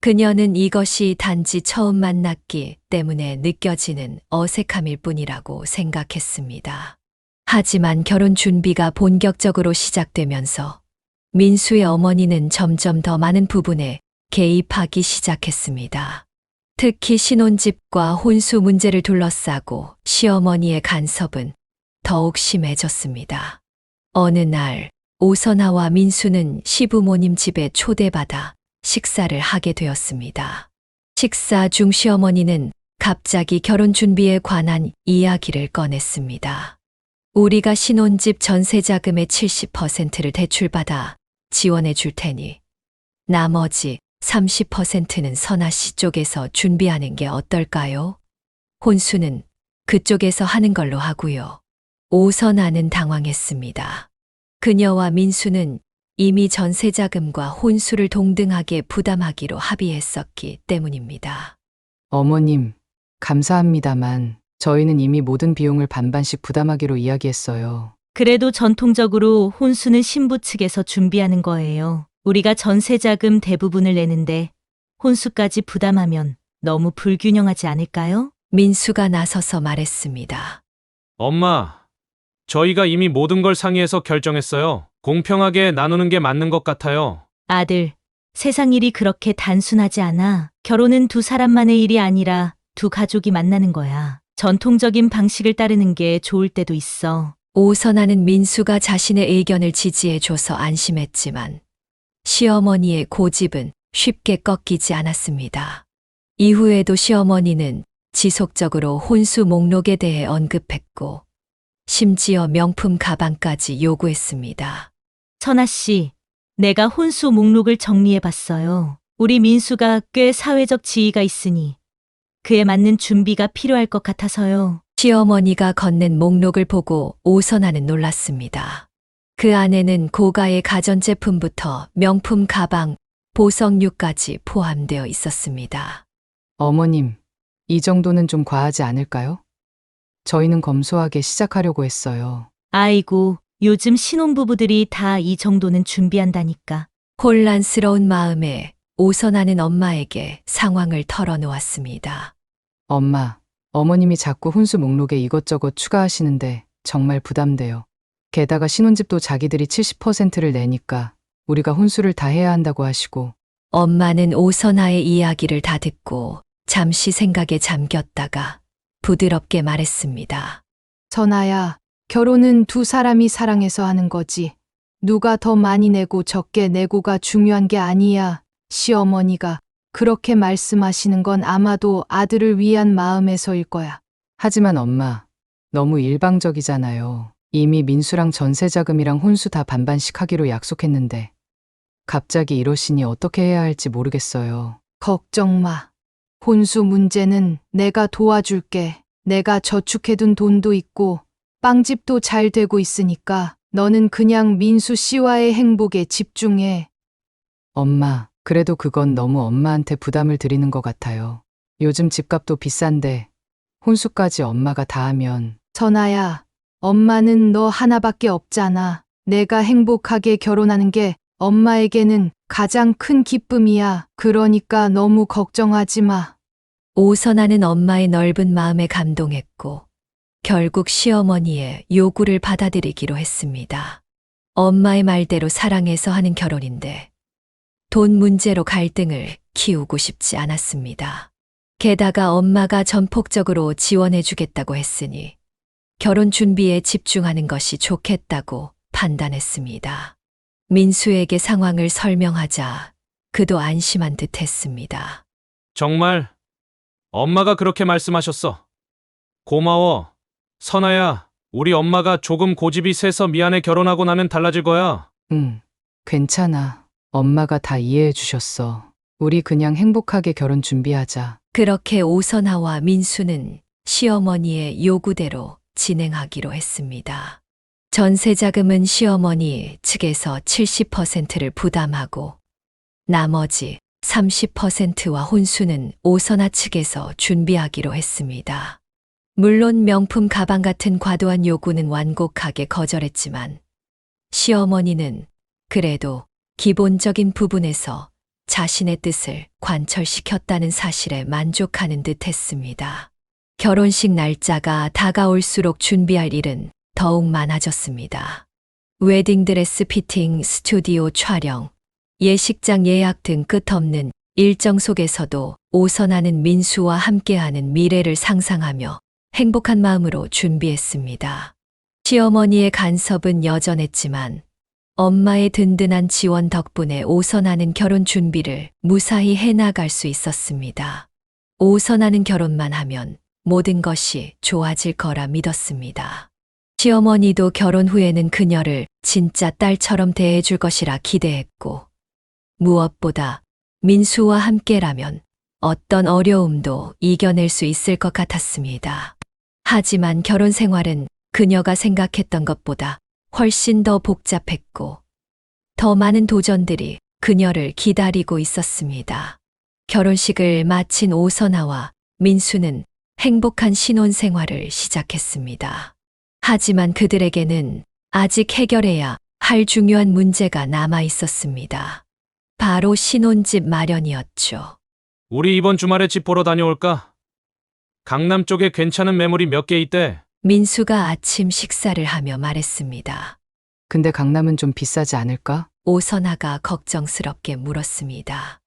그녀는 이것이 단지 처음 만났기 때문에 느껴지는 어색함일 뿐이라고 생각했습니다. 하지만 결혼 준비가 본격적으로 시작되면서 민수의 어머니는 점점 더 많은 부분에 개입하기 시작했습니다. 특히 신혼집과 혼수 문제를 둘러싸고 시어머니의 간섭은 더욱 심해졌습니다. 어느 날 오선아와 민수는 시부모님 집에 초대받아 식사를 하게 되었습니다. 식사 중 시어머니는 갑자기 결혼 준비에 관한 이야기를 꺼냈습니다. 우리가 신혼집 전세 자금의 70%를 대출받아 지원해 줄 테니 나머지 30%는 선아 씨 쪽에서 준비하는 게 어떨까요? 혼수는 그쪽에서 하는 걸로 하고요. 오선아는 당황했습니다. 그녀와 민수는 이미 전세 자금과 혼수를 동등하게 부담하기로 합의했었기 때문입니다. 어머님, 감사합니다만 저희는 이미 모든 비용을 반반씩 부담하기로 이야기했어요. 그래도 전통적으로 혼수는 신부 측에서 준비하는 거예요. 우리가 전세 자금 대부분을 내는데 혼수까지 부담하면 너무 불균형하지 않을까요? 민수가 나서서 말했습니다. 엄마, 저희가 이미 모든 걸 상의해서 결정했어요. 공평하게 나누는 게 맞는 것 같아요. 아들, 세상 일이 그렇게 단순하지 않아. 결혼은 두 사람만의 일이 아니라 두 가족이 만나는 거야. 전통적인 방식을 따르는 게 좋을 때도 있어. 오선아는 민수가 자신의 의견을 지지해줘서 안심했지만 시어머니의 고집은 쉽게 꺾이지 않았습니다. 이후에도 시어머니는 지속적으로 혼수 목록에 대해 언급했고 심지어 명품 가방까지 요구했습니다. 선아 씨, 내가 혼수 목록을 정리해 봤어요. 우리 민수가 꽤 사회적 지위가 있으니 그에 맞는 준비가 필요할 것 같아서요. 시어머니가 건넨 목록을 보고 오선아는 놀랐습니다. 그 안에는 고가의 가전제품부터 명품 가방, 보석류까지 포함되어 있었습니다. 어머님, 이 정도는 좀 과하지 않을까요? 저희는 검소하게 시작하려고 했어요. 아이고, 요즘 신혼부부들이 다 이 정도는 준비한다니까. 혼란스러운 마음에 오선아는 엄마에게 상황을 털어놓았습니다. 엄마, 어머님이 자꾸 혼수 목록에 이것저것 추가하시는데 정말 부담돼요. 게다가 신혼집도 자기들이 70%를 내니까 우리가 혼수를 다 해야 한다고 하시고. 엄마는 오선아의 이야기를 다 듣고 잠시 생각에 잠겼다가 부드럽게 말했습니다. 선아야, 결혼은 두 사람이 사랑해서 하는 거지. 누가 더 많이 내고 적게 내고가 중요한 게 아니야. 시어머니가 그렇게 말씀하시는 건 아마도 아들을 위한 마음에서일 거야. 하지만 엄마, 너무 일방적이잖아요. 이미 민수랑 전세자금이랑 혼수 다 반반씩 하기로 약속했는데 갑자기 이러시니 어떻게 해야 할지 모르겠어요. 걱정 마. 혼수 문제는 내가 도와줄게. 내가 저축해둔 돈도 있고 빵집도 잘 되고 있으니까 너는 그냥 민수 씨와의 행복에 집중해. 엄마, 그래도 그건 너무 엄마한테 부담을 드리는 것 같아요. 요즘 집값도 비싼데 혼수까지 엄마가 다 하면. 선아야, 엄마는 너 하나밖에 없잖아. 내가 행복하게 결혼하는 게 엄마에게는 가장 큰 기쁨이야. 그러니까 너무 걱정하지 마. 오선아는 엄마의 넓은 마음에 감동했고 결국 시어머니의 요구를 받아들이기로 했습니다. 엄마의 말대로 사랑해서 하는 결혼인데 돈 문제로 갈등을 키우고 싶지 않았습니다. 게다가 엄마가 전폭적으로 지원해주겠다고 했으니 결혼 준비에 집중하는 것이 좋겠다고 판단했습니다. 민수에게 상황을 설명하자 그도 안심한 듯 했습니다. 정말 엄마가 그렇게 말씀하셨어. 고마워. 선아야, 우리 엄마가 조금 고집이 세서 미안해. 결혼하고 나면 달라질 거야. 응, 괜찮아. 엄마가 다 이해해 주셨어. 우리 그냥 행복하게 결혼 준비하자. 그렇게 오선아와 민수는 시어머니의 요구대로 진행하기로 했습니다. 전세 자금은 시어머니 측에서 70%를 부담하고 나머지 30%와 혼수는 오선아 측에서 준비하기로 했습니다. 물론 명품 가방 같은 과도한 요구는 완곡하게 거절했지만 시어머니는 그래도 기본적인 부분에서 자신의 뜻을 관철시켰다는 사실에 만족하는 듯 했습니다. 결혼식 날짜가 다가올수록 준비할 일은 더욱 많아졌습니다. 웨딩드레스 피팅, 스튜디오 촬영, 예식장 예약 등 끝없는 일정 속에서도 오선아는 민수와 함께하는 미래를 상상하며 행복한 마음으로 준비했습니다. 시어머니의 간섭은 여전했지만 엄마의 든든한 지원 덕분에 오선아는 결혼 준비를 무사히 해나갈 수 있었습니다. 오선아는 결혼만 하면 모든 것이 좋아질 거라 믿었습니다. 시어머니도 결혼 후에는 그녀를 진짜 딸처럼 대해줄 것이라 기대했고, 무엇보다 민수와 함께라면 어떤 어려움도 이겨낼 수 있을 것 같았습니다. 하지만 결혼 생활은 그녀가 생각했던 것보다 훨씬 더 복잡했고, 더 많은 도전들이 그녀를 기다리고 있었습니다. 결혼식을 마친 오선아와 민수는 행복한 신혼 생활을 시작했습니다. 하지만 그들에게는 아직 해결해야 할 중요한 문제가 남아 있었습니다. 바로 신혼집 마련이었죠. 우리 이번 주말에 집 보러 다녀올까? 강남 쪽에 괜찮은 매물이 몇 개 있대. 민수가 아침 식사를 하며 말했습니다. 근데 강남은 좀 비싸지 않을까? 오선아가 걱정스럽게 물었습니다.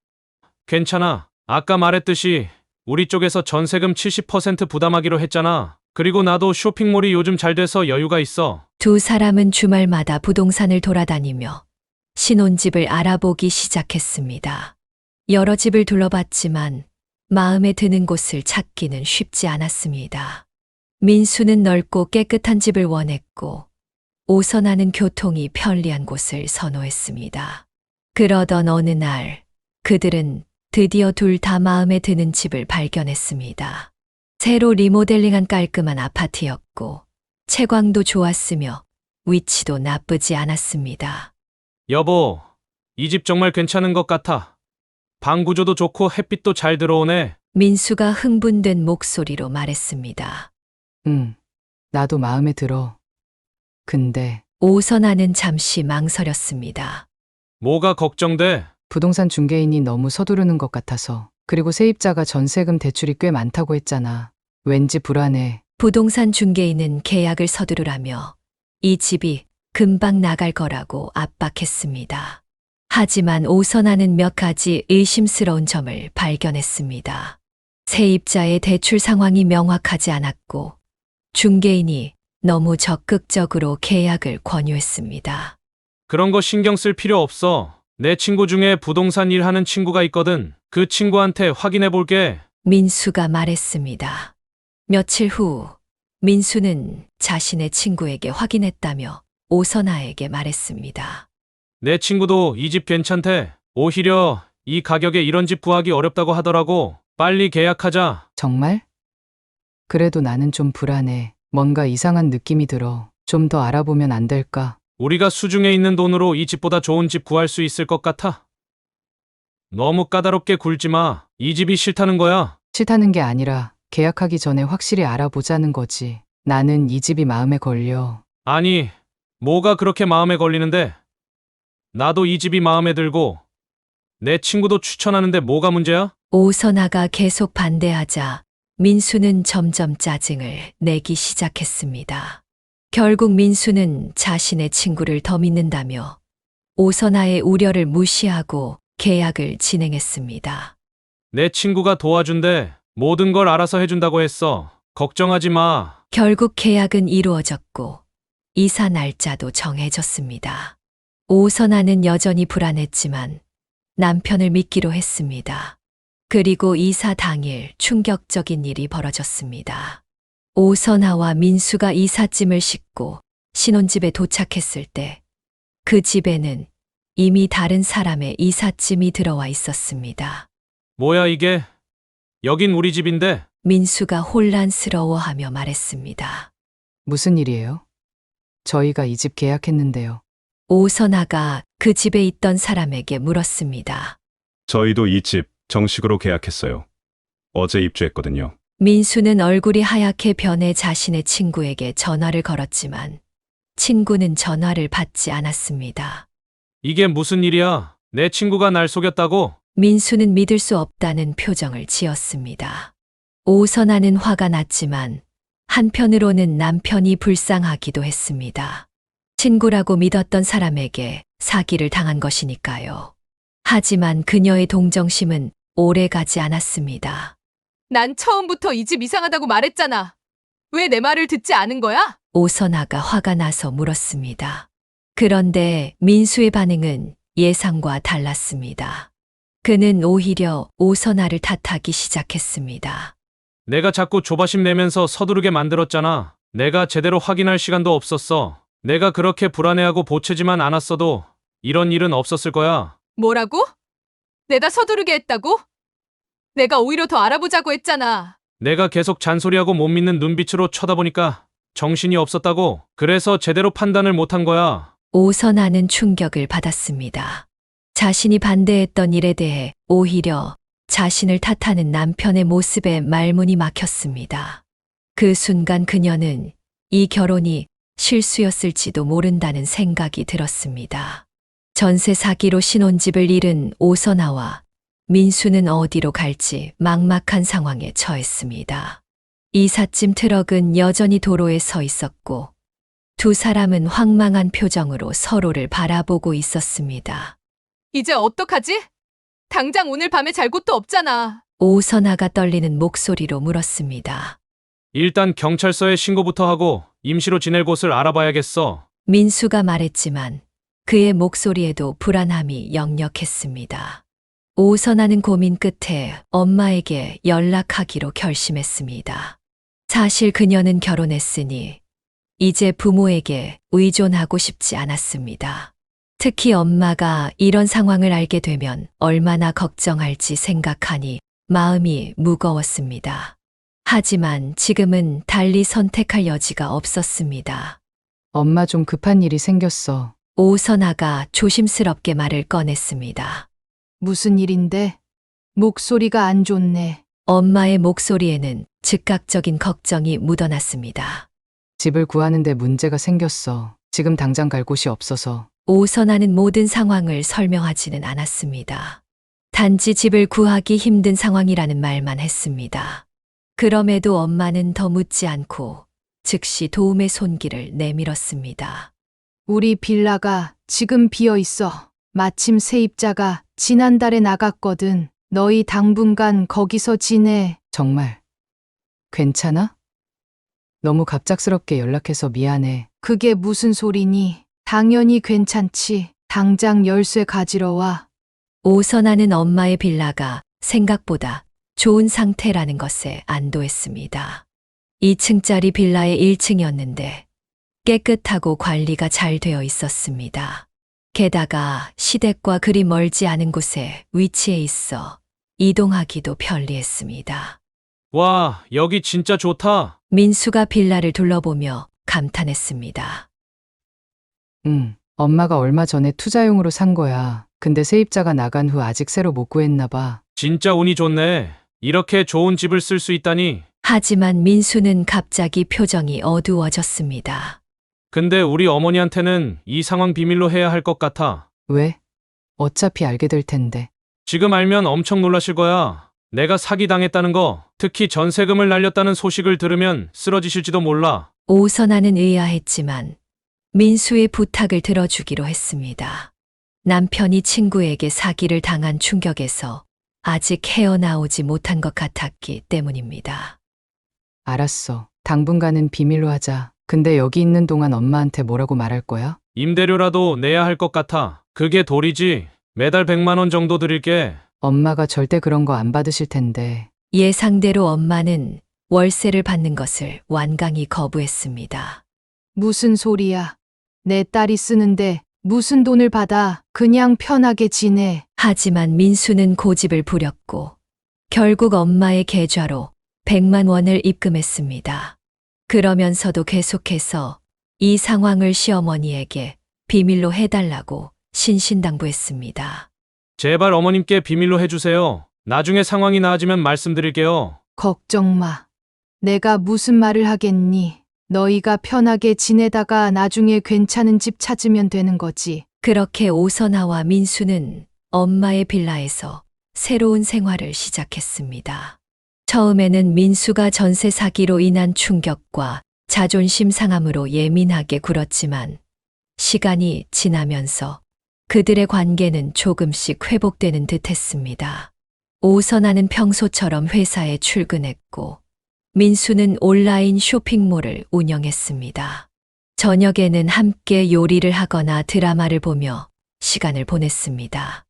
괜찮아. 아까 말했듯이 우리 쪽에서 전세금 70% 부담하기로 했잖아. 그리고 나도 쇼핑몰이 요즘 잘 돼서 여유가 있어. 두 사람은 주말마다 부동산을 돌아다니며 신혼집을 알아보기 시작했습니다. 여러 집을 둘러봤지만 마음에 드는 곳을 찾기는 쉽지 않았습니다. 민수는 넓고 깨끗한 집을 원했고, 오선아는 교통이 편리한 곳을 선호했습니다. 그러던 어느 날, 그들은 드디어 둘 다 마음에 드는 집을 발견했습니다. 새로 리모델링한 깔끔한 아파트였고, 채광도 좋았으며 위치도 나쁘지 않았습니다. 여보, 이 집 정말 괜찮은 것 같아. 방 구조도 좋고 햇빛도 잘 들어오네. 민수가 흥분된 목소리로 말했습니다. 응, 나도 마음에 들어. 근데 오선아는 잠시 망설였습니다. 뭐가 걱정돼? 부동산 중개인이 너무 서두르는 것 같아서. 그리고 세입자가 전세금 대출이 꽤 많다고 했잖아. 왠지 불안해. 부동산 중개인은 계약을 서두르라며 이 집이 금방 나갈 거라고 압박했습니다. 하지만 오선아는 몇 가지 의심스러운 점을 발견했습니다. 세입자의 대출 상황이 명확하지 않았고, 중개인이 너무 적극적으로 계약을 권유했습니다. 그런 거 신경 쓸 필요 없어. 내 친구 중에 부동산 일하는 친구가 있거든. 그 친구한테 확인해 볼게. 민수가 말했습니다. 며칠 후 민수는 자신의 친구에게 확인했다며 오선아에게 말했습니다. 내 친구도 이 집 괜찮대. 오히려 이 가격에 이런 집 구하기 어렵다고 하더라고. 빨리 계약하자. 정말? 그래도 나는 좀 불안해. 뭔가 이상한 느낌이 들어. 좀 더 알아보면 안 될까? 우리가 수중에 있는 돈으로 이 집보다 좋은 집 구할 수 있을 것 같아. 너무 까다롭게 굴지 마. 이 집이 싫다는 거야. 싫다는 게 아니라 계약하기 전에 확실히 알아보자는 거지. 나는 이 집이 마음에 걸려. 아니, 뭐가 그렇게 마음에 걸리는데? 나도 이 집이 마음에 들고 내 친구도 추천하는데 뭐가 문제야? 오선아가 계속 반대하자 민수는 점점 짜증을 내기 시작했습니다. 결국 민수는 자신의 친구를 더 믿는다며 오선아의 우려를 무시하고 계약을 진행했습니다. 내 친구가 도와준대. 모든 걸 알아서 해준다고 했어. 걱정하지 마. 결국 계약은 이루어졌고 이사 날짜도 정해졌습니다. 오선아는 여전히 불안했지만 남편을 믿기로 했습니다. 그리고 이사 당일 충격적인 일이 벌어졌습니다. 오선아와 민수가 이삿짐을 싣고 신혼집에 도착했을 때 그 집에는 이미 다른 사람의 이삿짐이 들어와 있었습니다. 뭐야 이게? 여긴 우리 집인데. 민수가 혼란스러워하며 말했습니다. 무슨 일이에요? 저희가 이 집 계약했는데요. 오선아가 그 집에 있던 사람에게 물었습니다. 저희도 이 집 정식으로 계약했어요. 어제 입주했거든요. 민수는 얼굴이 하얗게 변해 자신의 친구에게 전화를 걸었지만 친구는 전화를 받지 않았습니다. 이게 무슨 일이야? 내 친구가 날 속였다고? 민수는 믿을 수 없다는 표정을 지었습니다. 오선아는 화가 났지만 한편으로는 남편이 불쌍하기도 했습니다. 친구라고 믿었던 사람에게 사기를 당한 것이니까요. 하지만 그녀의 동정심은 오래 가지 않았습니다. 난 처음부터 이 집 이상하다고 말했잖아. 왜 내 말을 듣지 않은 거야? 오선아가 화가 나서 물었습니다. 그런데 민수의 반응은 예상과 달랐습니다. 그는 오히려 오선아를 탓하기 시작했습니다. 내가 자꾸 조바심 내면서 서두르게 만들었잖아. 내가 제대로 확인할 시간도 없었어. 내가 그렇게 불안해하고 보채지만 않았어도 이런 일은 없었을 거야. 뭐라고? 내가 서두르게 했다고? 내가 오히려 더 알아보자고 했잖아. 내가 계속 잔소리하고 못 믿는 눈빛으로 쳐다보니까 정신이 없었다고. 그래서 제대로 판단을 못한 거야. 오선아는 충격을 받았습니다. 자신이 반대했던 일에 대해 오히려 자신을 탓하는 남편의 모습에 말문이 막혔습니다. 그 순간 그녀는 이 결혼이 실수였을지도 모른다는 생각이 들었습니다. 전세 사기로 신혼집을 잃은 오선아와 민수는 어디로 갈지 막막한 상황에 처했습니다. 이삿짐 트럭은 여전히 도로에 서 있었고 두 사람은 황망한 표정으로 서로를 바라보고 있었습니다. 이제 어떡하지? 당장 오늘 밤에 잘 곳도 없잖아. 오선아가 떨리는 목소리로 물었습니다. 일단 경찰서에 신고부터 하고 임시로 지낼 곳을 알아봐야겠어. 민수가 말했지만 그의 목소리에도 불안함이 역력했습니다. 오선아는 고민 끝에 엄마에게 연락하기로 결심했습니다. 사실 그녀는 결혼했으니 이제 부모에게 의존하고 싶지 않았습니다. 특히 엄마가 이런 상황을 알게 되면 얼마나 걱정할지 생각하니 마음이 무거웠습니다. 하지만 지금은 달리 선택할 여지가 없었습니다. 엄마 좀 급한 일이 생겼어. 오선아가 조심스럽게 말을 꺼냈습니다. 무슨 일인데? 목소리가 안 좋네. 엄마의 목소리에는 즉각적인 걱정이 묻어났습니다. 집을 구하는데 문제가 생겼어. 지금 당장 갈 곳이 없어서. 오선아는 모든 상황을 설명하지는 않았습니다. 단지 집을 구하기 힘든 상황이라는 말만 했습니다. 그럼에도 엄마는 더 묻지 않고 즉시 도움의 손길을 내밀었습니다. 우리 빌라가 지금 비어 있어. 마침 세입자가 지난달에 나갔거든. 너희 당분간 거기서 지내. 정말. 괜찮아? 너무 갑작스럽게 연락해서 미안해. 그게 무슨 소리니? 당연히 괜찮지. 당장 열쇠 가지러 와. 오선아는 엄마의 빌라가 생각보다 좋은 상태라는 것에 안도했습니다. 2층짜리 빌라의 1층이었는데 깨끗하고 관리가 잘 되어 있었습니다. 게다가 시댁과 그리 멀지 않은 곳에 위치해 있어 이동하기도 편리했습니다. 와, 여기 진짜 좋다. 민수가 빌라를 둘러보며 감탄했습니다. 엄마가 얼마 전에 투자용으로 산 거야. 근데 세입자가 나간 후 아직 새로 못 구했나 봐. 진짜 운이 좋네. 이렇게 좋은 집을 쓸 수 있다니. 하지만 민수는 갑자기 표정이 어두워졌습니다. 근데 우리 어머니한테는 이 상황 비밀로 해야 할 것 같아. 왜? 어차피 알게 될 텐데. 지금 알면 엄청 놀라실 거야. 내가 사기당했다는 거, 특히 전세금을 날렸다는 소식을 들으면 쓰러지실지도 몰라. 오선아는 의아했지만 민수의 부탁을 들어주기로 했습니다. 남편이 친구에게 사기를 당한 충격에서 아직 헤어나오지 못한 것 같았기 때문입니다. 알았어. 당분간은 비밀로 하자. 근데 여기 있는 동안 엄마한테 뭐라고 말할 거야? 임대료라도 내야 할 것 같아. 그게 도리지. 매달 100만 원 정도 드릴게. 엄마가 절대 그런 거 안 받으실 텐데. 예상대로 엄마는 월세를 받는 것을 완강히 거부했습니다. 무슨 소리야? 내 딸이 쓰는데 무슨 돈을 받아? 그냥 편하게 지내. 하지만 민수는 고집을 부렸고 결국 엄마의 계좌로 100만 원을 입금했습니다. 그러면서도 계속해서 이 상황을 시어머니에게 비밀로 해달라고 신신당부했습니다. 제발 어머님께 비밀로 해주세요. 나중에 상황이 나아지면 말씀드릴게요. 걱정 마. 내가 무슨 말을 하겠니? 너희가 편하게 지내다가 나중에 괜찮은 집 찾으면 되는 거지. 그렇게 오선아와 민수는 엄마의 빌라에서 새로운 생활을 시작했습니다. 처음에는 민수가 전세 사기로 인한 충격과 자존심 상함으로 예민하게 굴었지만 시간이 지나면서 그들의 관계는 조금씩 회복되는 듯 했습니다. 오선아는 평소처럼 회사에 출근했고, 민수는 온라인 쇼핑몰을 운영했습니다. 저녁에는 함께 요리를 하거나 드라마를 보며 시간을 보냈습니다.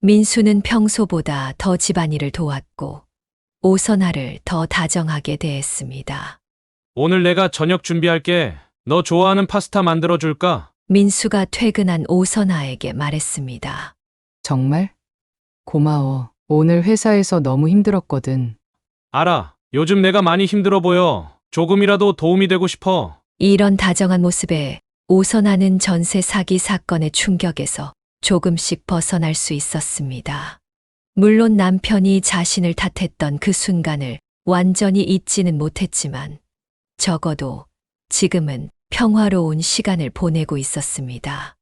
민수는 평소보다 더 집안일을 도왔고, 오선아를 더 다정하게 대했습니다. 오늘 내가 저녁 준비할게. 너 좋아하는 파스타 만들어 줄까? 민수가 퇴근한 오선아에게 말했습니다. 정말? 고마워. 오늘 회사에서 너무 힘들었거든. 알아. 요즘 내가 많이 힘들어 보여. 조금이라도 도움이 되고 싶어. 이런 다정한 모습에 오선아는 전세 사기 사건의 충격에서 조금씩 벗어날 수 있었습니다. 물론 남편이 자신을 탓했던 그 순간을 완전히 잊지는 못했지만 적어도 지금은 평화로운 시간을 보내고 있었습니다.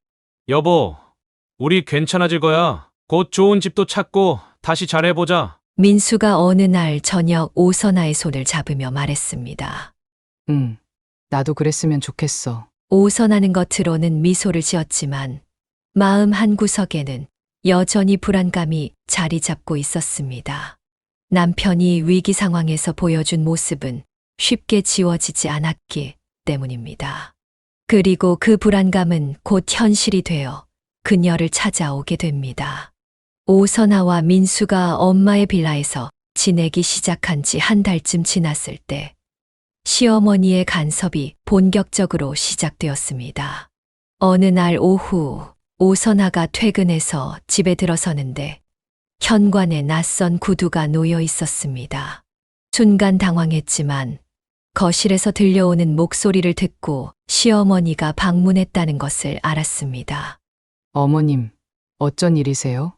여보, 우리 괜찮아질 거야. 곧 좋은 집도 찾고 다시 잘해보자. 민수가 어느 날 저녁 오선아의 손을 잡으며 말했습니다. 응. 나도 그랬으면 좋겠어. 오선아는 겉으로는 미소를 지었지만 마음 한구석에는 여전히 불안감이 자리 잡고 있었습니다. 남편이 위기 상황에서 보여준 모습은 쉽게 지워지지 않았기 때문입니다. 그리고 그 불안감은 곧 현실이 되어 그녀를 찾아오게 됩니다. 오선아와 민수가 엄마의 빌라에서 지내기 시작한 지 한 달쯤 지났을 때 시어머니의 간섭이 본격적으로 시작되었습니다. 어느 날 오후 오선아가 퇴근해서 집에 들어서는데 현관에 낯선 구두가 놓여 있었습니다. 순간 당황했지만 거실에서 들려오는 목소리를 듣고 시어머니가 방문했다는 것을 알았습니다. 어머님, 어쩐 일이세요?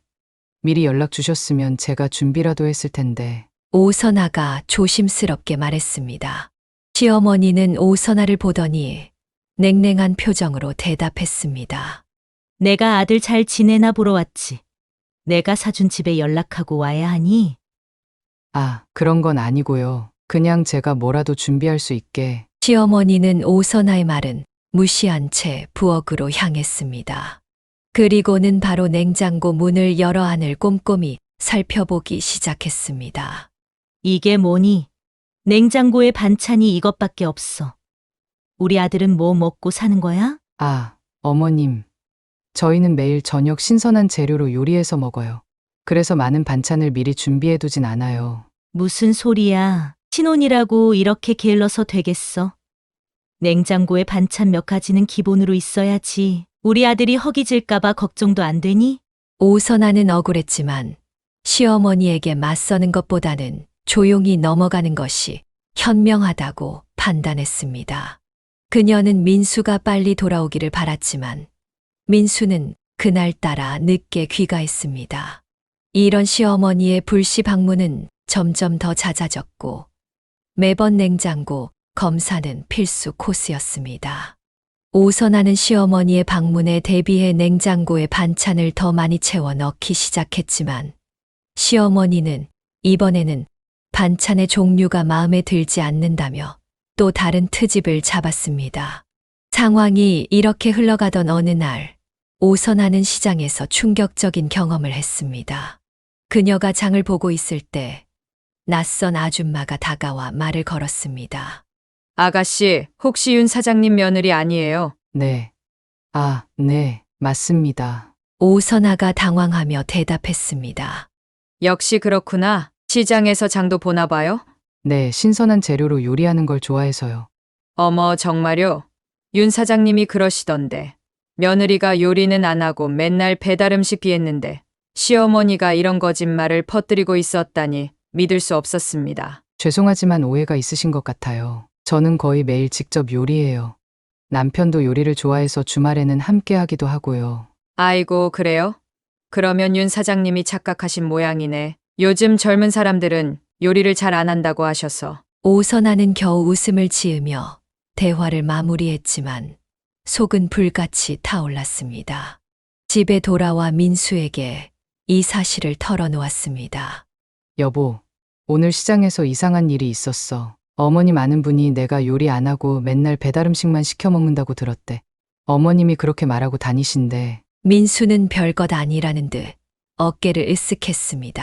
미리 연락 주셨으면 제가 준비라도 했을 텐데. 오선아가 조심스럽게 말했습니다. 시어머니는 오선아를 보더니 냉랭한 표정으로 대답했습니다. 내가 아들 잘 지내나 보러 왔지. 내가 사준 집에 연락하고 와야 하니? 아, 그런 건 아니고요. 그냥 제가 뭐라도 준비할 수 있게. 시어머니는 오선아의 말은 무시한 채 부엌으로 향했습니다. 그리고는 바로 냉장고 문을 열어 안을 꼼꼼히 살펴보기 시작했습니다. 이게 뭐니? 냉장고에 반찬이 이것밖에 없어. 우리 아들은 뭐 먹고 사는 거야? 아, 어머님. 저희는 매일 저녁 신선한 재료로 요리해서 먹어요. 그래서 많은 반찬을 미리 준비해두진 않아요. 무슨 소리야. 신혼이라고 이렇게 게을러서 되겠어. 냉장고에 반찬 몇 가지는 기본으로 있어야지. 우리 아들이 허기질까봐 걱정도 안 되니? 오선아는 억울했지만 시어머니에게 맞서는 것보다는 조용히 넘어가는 것이 현명하다고 판단했습니다. 그녀는 민수가 빨리 돌아오기를 바랐지만 민수는 그날따라 늦게 귀가했습니다. 이런 시어머니의 불시 방문은 점점 더 잦아졌고 매번 냉장고 검사는 필수 코스였습니다. 오선아는 시어머니의 방문에 대비해 냉장고에 반찬을 더 많이 채워 넣기 시작했지만 시어머니는 이번에는 반찬의 종류가 마음에 들지 않는다며 또 다른 트집을 잡았습니다. 상황이 이렇게 흘러가던 어느 날 오선아는 시장에서 충격적인 경험을 했습니다. 그녀가 장을 보고 있을 때 낯선 아줌마가 다가와 말을 걸었습니다. 아가씨, 혹시 윤 사장님 며느리 아니에요? 네. 아, 네, 맞습니다. 오선아가 당황하며 대답했습니다. 역시 그렇구나. 시장에서 장도 보나 봐요? 네, 신선한 재료로 요리하는 걸 좋아해서요. 어머, 정말요? 윤 사장님이 그러시던데. 며느리가 요리는 안 하고 맨날 배달 음식 비했는데 시어머니가 이런 거짓말을 퍼뜨리고 있었다니 믿을 수 없었습니다. 죄송하지만 오해가 있으신 것 같아요. 저는 거의 매일 직접 요리해요. 남편도 요리를 좋아해서 주말에는 함께 하기도 하고요. 아이고, 그래요? 그러면 윤 사장님이 착각하신 모양이네. 요즘 젊은 사람들은 요리를 잘 안 한다고 하셔서. 오선아는 겨우 웃음을 지으며 대화를 마무리했지만 속은 불같이 타올랐습니다. 집에 돌아와 민수에게 이 사실을 털어놓았습니다. 여보, 오늘 시장에서 이상한 일이 있었어. 어머님 아는 분이 내가 요리 안 하고 맨날 배달 음식만 시켜 먹는다고 들었대. 어머님이 그렇게 말하고 다니신대. 민수는 별것 아니라는 듯 어깨를 으쓱했습니다.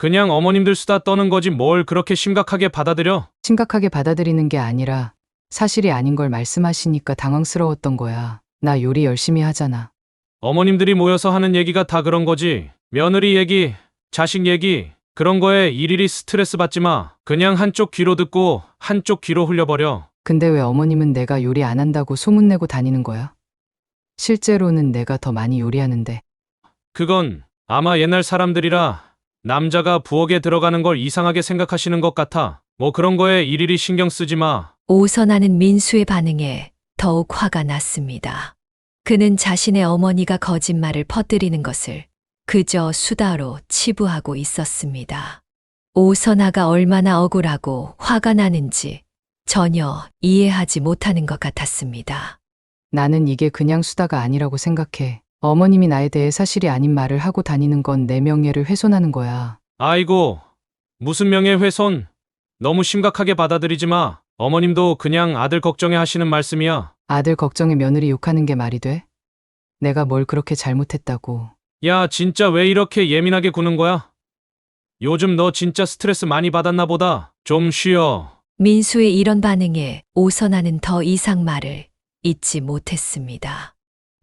그냥 어머님들 수다 떠는 거지 뭘 그렇게 심각하게 받아들여? 심각하게 받아들이는 게 아니라 사실이 아닌 걸 말씀하시니까 당황스러웠던 거야. 나 요리 열심히 하잖아. 어머님들이 모여서 하는 얘기가 다 그런 거지. 며느리 얘기, 자식 얘기, 그런 거에 일일이 스트레스 받지 마. 그냥 한쪽 귀로 듣고 한쪽 귀로 흘려버려. 근데 왜 어머님은 내가 요리 안 한다고 소문내고 다니는 거야? 실제로는 내가 더 많이 요리하는데. 그건 아마 옛날 사람들이라 남자가 부엌에 들어가는 걸 이상하게 생각하시는 것 같아. 뭐 그런 거에 일일이 신경 쓰지 마. 오선하는 민수의 반응에 더욱 화가 났습니다. 그는 자신의 어머니가 거짓말을 퍼뜨리는 것을 그저 수다로 치부하고 있었습니다. 오선아가 얼마나 억울하고 화가 나는지 전혀 이해하지 못하는 것 같았습니다. 나는 이게 그냥 수다가 아니라고 생각해. 어머님이 나에 대해 사실이 아닌 말을 하고 다니는 건 내 명예를 훼손하는 거야. 아이고, 무슨 명예훼손? 너무 심각하게 받아들이지 마. 어머님도 그냥 아들 걱정해 하시는 말씀이야. 아들 걱정에 며느리 욕하는 게 말이 돼? 내가 뭘 그렇게 잘못했다고. 야, 진짜 왜 이렇게 예민하게 구는 거야? 요즘 너 진짜 스트레스 많이 받았나 보다. 좀 쉬어. 민수의 이런 반응에 오선아는 더 이상 말을 잇지 못했습니다.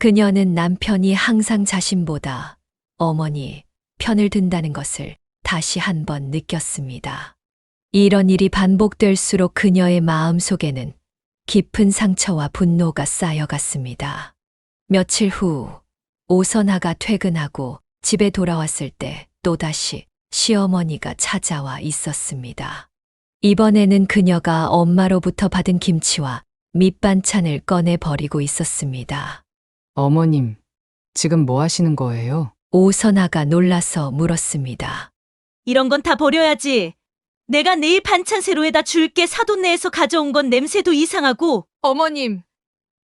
그녀는 남편이 항상 자신보다 어머니 편을 든다는 것을 다시 한번 느꼈습니다. 이런 일이 반복될수록 그녀의 마음속에는 깊은 상처와 분노가 쌓여갔습니다. 며칠 후 오선아가 퇴근하고 집에 돌아왔을 때 또다시 시어머니가 찾아와 있었습니다. 이번에는 그녀가 엄마로부터 받은 김치와 밑반찬을 꺼내 버리고 있었습니다. 어머님, 지금 뭐 하시는 거예요? 오선아가 놀라서 물었습니다. 이런 건 다 버려야지. 내가 내일 반찬 세로에다 줄게. 사돈 내에서 가져온 건 냄새도 이상하고. 어머님,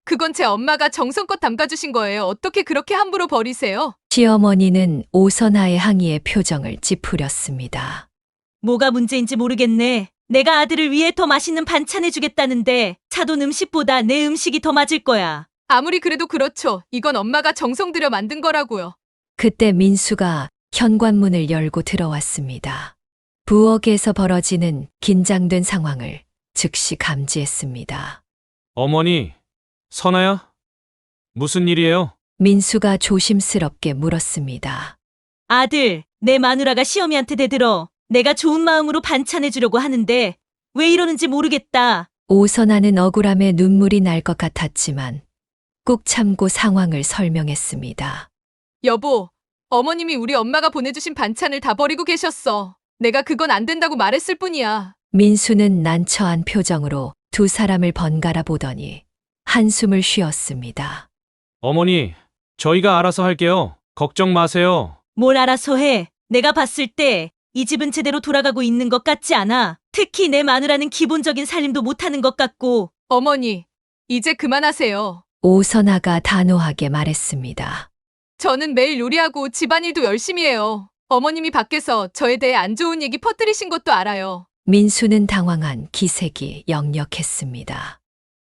그건 제 엄마가 정성껏 담가주신 거예요. 어떻게 그렇게 함부로 버리세요? 시어머니는 오선아의 항의의 표정을 찌푸렸습니다. 뭐가 문제인지 모르겠네. 내가 아들을 위해 더 맛있는 반찬 해주겠다는데 사돈 음식보다 내 음식이 더 맞을 거야. 아무리 그래도 그렇죠. 이건 엄마가 정성 들여 만든 거라고요. 그때 민수가 현관문을 열고 들어왔습니다. 부엌에서 벌어지는 긴장된 상황을 즉시 감지했습니다. 어머니, 선아야? 무슨 일이에요? 민수가 조심스럽게 물었습니다. 아들, 내 마누라가 시어미한테 대들어. 내가 좋은 마음으로 반찬해주려고 하는데 왜 이러는지 모르겠다. 오선아는 억울함에 눈물이 날 것 같았지만 꾹 참고 상황을 설명했습니다. 여보, 어머님이 우리 엄마가 보내주신 반찬을 다 버리고 계셨어. 내가 그건 안 된다고 말했을 뿐이야. 민수는 난처한 표정으로 두 사람을 번갈아 보더니 한숨을 쉬었습니다. 어머니, 저희가 알아서 할게요. 걱정 마세요. 뭘 알아서 해. 내가 봤을 때 이 집은 제대로 돌아가고 있는 것 같지 않아. 특히 내 마누라는 기본적인 살림도 못하는 것 같고. 어머니, 이제 그만하세요. 오선아가 단호하게 말했습니다. 저는 매일 요리하고 집안일도 열심히 해요. 어머님이 밖에서 저에 대해 안 좋은 얘기 퍼뜨리신 것도 알아요. 민수는 당황한 기색이 역력했습니다.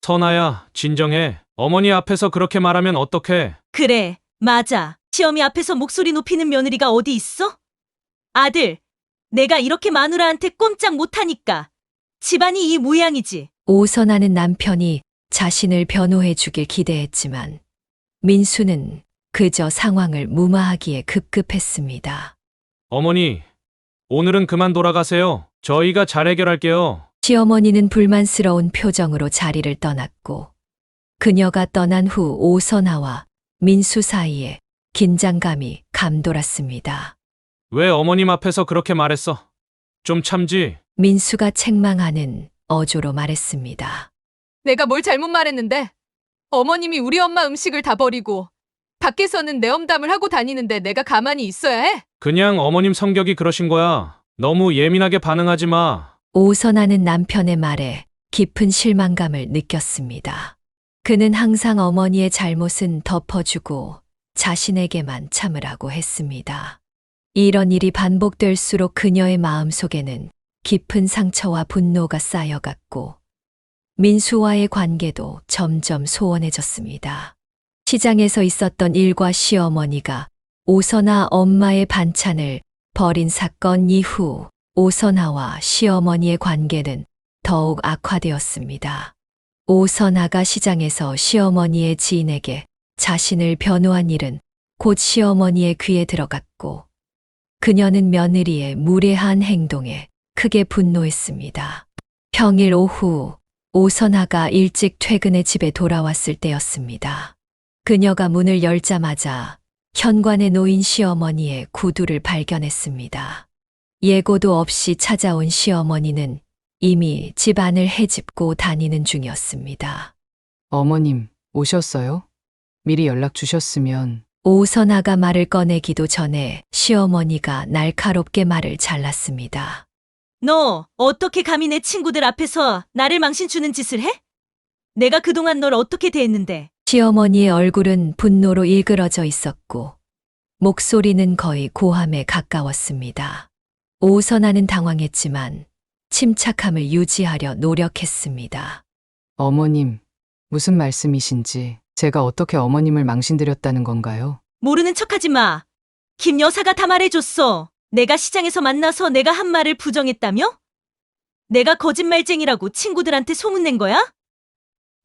선아야, 진정해. 어머니 앞에서 그렇게 말하면 어떡해? 그래, 맞아. 시어미 앞에서 목소리 높이는 며느리가 어디 있어? 아들, 내가 이렇게 마누라한테 꼼짝 못하니까 집안이 이 모양이지. 오선아는 남편이 자신을 변호해 주길 기대했지만 민수는 그저 상황을 무마하기에 급급했습니다. 어머니, 오늘은 그만 돌아가세요. 저희가 잘 해결할게요. 시어머니는 불만스러운 표정으로 자리를 떠났고 그녀가 떠난 후 오선아와 민수 사이에 긴장감이 감돌았습니다. 왜 어머님 앞에서 그렇게 말했어? 좀 참지. 민수가 책망하는 어조로 말했습니다. 내가 뭘 잘못 말했는데? 어머님이 우리 엄마 음식을 다 버리고 밖에서는 내 엄담을 하고 다니는데 내가 가만히 있어야 해? 그냥 어머님 성격이 그러신 거야. 너무 예민하게 반응하지 마. 오선아는 남편의 말에 깊은 실망감을 느꼈습니다. 그는 항상 어머니의 잘못은 덮어주고 자신에게만 참으라고 했습니다. 이런 일이 반복될수록 그녀의 마음속에는 깊은 상처와 분노가 쌓여갔고 민수와의 관계도 점점 소원해졌습니다. 시장에서 있었던 일과 시어머니가 오선아 엄마의 반찬을 벌인 사건 이후 오선아와 시어머니의 관계는 더욱 악화되었습니다. 오선아가 시장에서 시어머니의 지인에게 자신을 변호한 일은 곧 시어머니의 귀에 들어갔고 그녀는 며느리의 무례한 행동에 크게 분노했습니다. 평일 오후 오선아가 일찍 퇴근해 집에 돌아왔을 때였습니다. 그녀가 문을 열자마자 현관에 놓인 시어머니의 구두를 발견했습니다. 예고도 없이 찾아온 시어머니는 이미 집안을 헤집고 다니는 중이었습니다. 어머님, 오셨어요? 미리 연락 주셨으면. 오선아가 말을 꺼내기도 전에 시어머니가 날카롭게 말을 잘랐습니다. 너 어떻게 감히 내 친구들 앞에서 나를 망신 주는 짓을 해? 내가 그동안 널 어떻게 대했는데? 시어머니의 얼굴은 분노로 일그러져 있었고 목소리는 거의 고함에 가까웠습니다. 오선아는 당황했지만 침착함을 유지하려 노력했습니다. 어머님, 무슨 말씀이신지. 제가 어떻게 어머님을 망신드렸다는 건가요? 모르는 척하지 마. 김 여사가 다 말해줬어. 내가 시장에서 만나서 내가 한 말을 부정했다며? 내가 거짓말쟁이라고 친구들한테 소문낸 거야?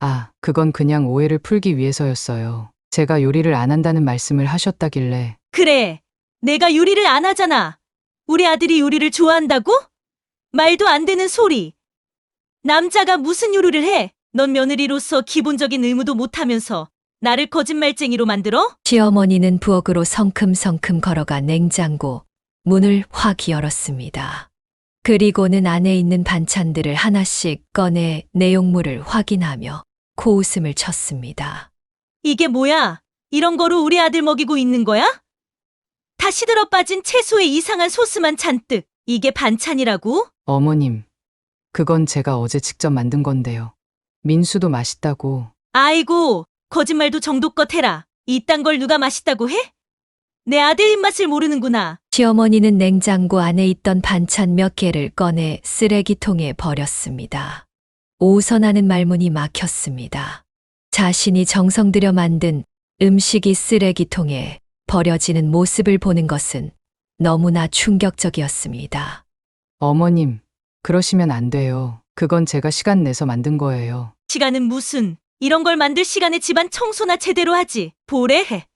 아, 그건 그냥 오해를 풀기 위해서였어요. 제가 요리를 안 한다는 말씀을 하셨다길래. 그래, 내가 요리를 안 하잖아. 우리 아들이 요리를 좋아한다고? 말도 안 되는 소리. 남자가 무슨 요리를 해? 넌 며느리로서 기본적인 의무도 못하면서 나를 거짓말쟁이로 만들어? 시어머니는 부엌으로 성큼성큼 걸어가 냉장고 문을 확 열었습니다. 그리고는 안에 있는 반찬들을 하나씩 꺼내 내용물을 확인하며 코웃음을 쳤습니다. 이게 뭐야? 이런 거로 우리 아들 먹이고 있는 거야? 다 시들어 빠진 채소에 이상한 소스만 잔뜩. 이게 반찬이라고? 어머님, 그건 제가 어제 직접 만든 건데요. 민수도 맛있다고. 아이고, 거짓말도 정도껏 해라. 이딴 걸 누가 맛있다고 해? 내 아들 입맛을 모르는구나. 시어머니는 냉장고 안에 있던 반찬 몇 개를 꺼내 쓰레기통에 버렸습니다. 오선하는 말문이 막혔습니다. 자신이 정성 들여 만든 음식이 쓰레기통에 버려지는 모습을 보는 것은 너무나 충격적이었습니다. 어머님, 그러시면 안 돼요. 그건 제가 시간 내서 만든 거예요. 시간은 무슨, 이런 걸 만들 시간에 집안 청소나 제대로 하지. 보래해.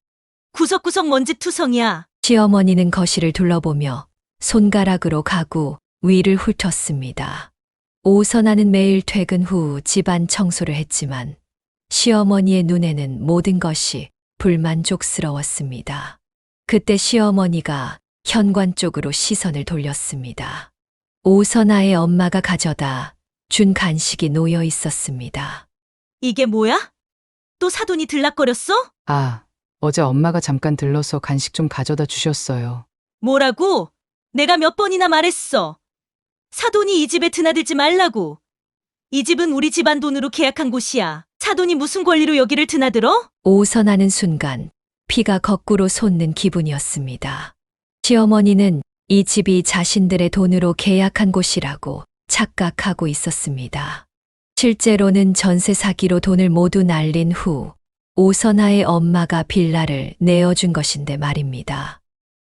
구석구석 먼지투성이야. 시어머니는 거실을 둘러보며 손가락으로 가구 위를 훑었습니다. 오선아는 매일 퇴근 후 집안 청소를 했지만 시어머니의 눈에는 모든 것이 불만족스러웠습니다. 그때 시어머니가 현관 쪽으로 시선을 돌렸습니다. 오선아의 엄마가 가져다 준 간식이 놓여 있었습니다. 이게 뭐야? 또 사돈이 들락거렸어? 아, 어제 엄마가 잠깐 들러서 간식 좀 가져다 주셨어요. 뭐라고? 내가 몇 번이나 말했어. 사돈이 이 집에 드나들지 말라고. 이 집은 우리 집안 돈으로 계약한 곳이야. 사돈이 무슨 권리로 여기를 드나들어? 오선하는 순간 피가 거꾸로 솟는 기분이었습니다. 시어머니는 이 집이 자신들의 돈으로 계약한 곳이라고 착각하고 있었습니다. 실제로는 전세 사기로 돈을 모두 날린 후 오선아의 엄마가 빌라를 내어준 것인데 말입니다.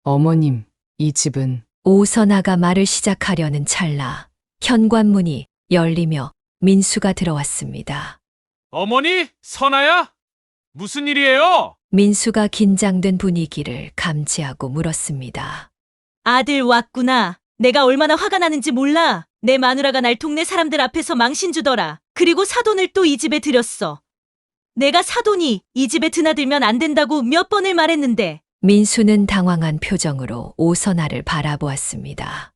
어머님, 이 집은. 오선아가 말을 시작하려는 찰나 현관문이 열리며 민수가 들어왔습니다. 어머니, 선아야? 무슨 일이에요? 민수가 긴장된 분위기를 감지하고 물었습니다. 아들 왔구나. 내가 얼마나 화가 나는지 몰라. 내 마누라가 날 동네 사람들 앞에서 망신 주더라. 그리고 사돈을 또 이 집에 들였어. 내가 사돈이 이 집에 드나들면 안 된다고 몇 번을 말했는데. 민수는 당황한 표정으로 오선아를 바라보았습니다.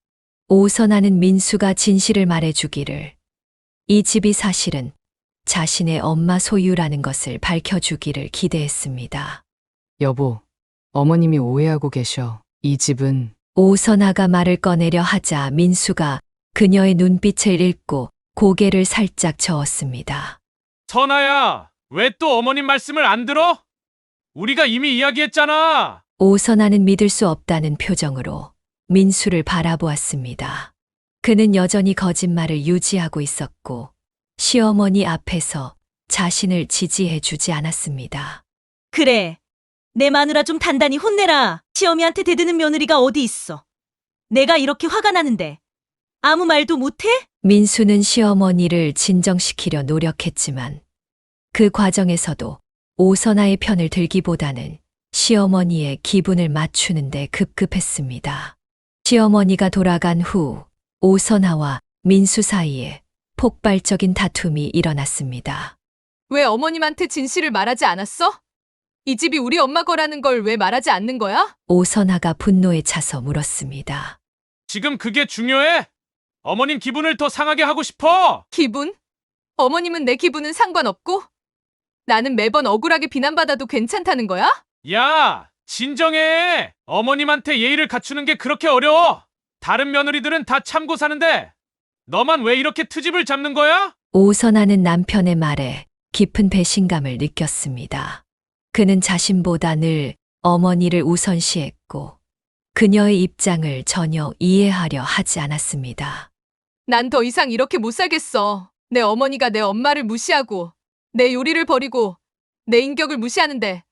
오선아는 민수가 진실을 말해주기를, 이 집이 사실은 자신의 엄마 소유라는 것을 밝혀주기를 기대했습니다. 여보, 어머님이 오해하고 계셔. 이 집은. 오선아가 말을 꺼내려 하자 민수가 그녀의 눈빛을 읽고 고개를 살짝 저었습니다. 선아야, 왜 또 어머님 말씀을 안 들어? 우리가 이미 이야기했잖아. 오선아는 믿을 수 없다는 표정으로 민수를 바라보았습니다. 그는 여전히 거짓말을 유지하고 있었고 시어머니 앞에서 자신을 지지해 주지 않았습니다. 그래. 내 마누라 좀 단단히 혼내라. 시어미한테 대드는 며느리가 어디 있어. 내가 이렇게 화가 나는데 아무 말도 못해? 민수는 시어머니를 진정시키려 노력했지만 그 과정에서도 오선아의 편을 들기보다는 시어머니의 기분을 맞추는데 급급했습니다. 시어머니가 돌아간 후 오선아와 민수 사이에 폭발적인 다툼이 일어났습니다. 왜 어머님한테 진실을 말하지 않았어? 이 집이 우리 엄마 거라는 걸 왜 말하지 않는 거야? 오선아가 분노에 차서 물었습니다. 지금 그게 중요해? 어머님 기분을 더 상하게 하고 싶어! 기분? 어머님은 내 기분은 상관없고? 나는 매번 억울하게 비난받아도 괜찮다는 거야? 야, 진정해! 어머님한테 예의를 갖추는 게 그렇게 어려워! 다른 며느리들은 다 참고 사는데 너만 왜 이렇게 트집을 잡는 거야? 오선아는 남편의 말에 깊은 배신감을 느꼈습니다. 그는 자신보다 늘 어머니를 우선시했고 그녀의 입장을 전혀 이해하려 하지 않았습니다. 난 더 이상 이렇게 못 살겠어. 내 어머니가 내 엄마를 무시하고 내 요리를 버리고 내 인격을 무시하는데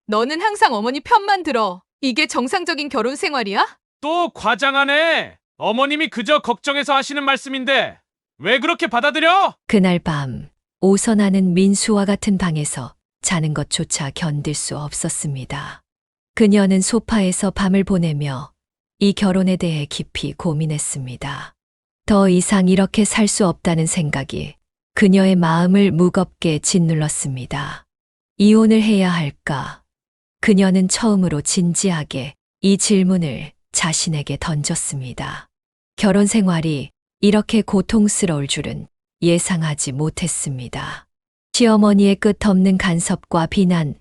너는 항상 어머니 편만 들어. 이게 정상적인 결혼 생활이야? 또 과장하네! 어머님이 그저 걱정해서 하시는 말씀인데 왜 그렇게 받아들여? 그날 밤 오선아는 민수와 같은 방에서 자는 것조차 견딜 수 없었습니다. 그녀는 소파에서 밤을 보내며 이 결혼에 대해 깊이 고민했습니다. 더 이상 이렇게 살 수 없다는 생각이 그녀의 마음을 무겁게 짓눌렀습니다. 이혼을 해야 할까? 그녀는 처음으로 진지하게 이 질문을 자신에게 던졌습니다. 결혼 생활이 이렇게 고통스러울 줄은 예상하지 못했습니다. 시어머니의 끝없는 간섭과 비난,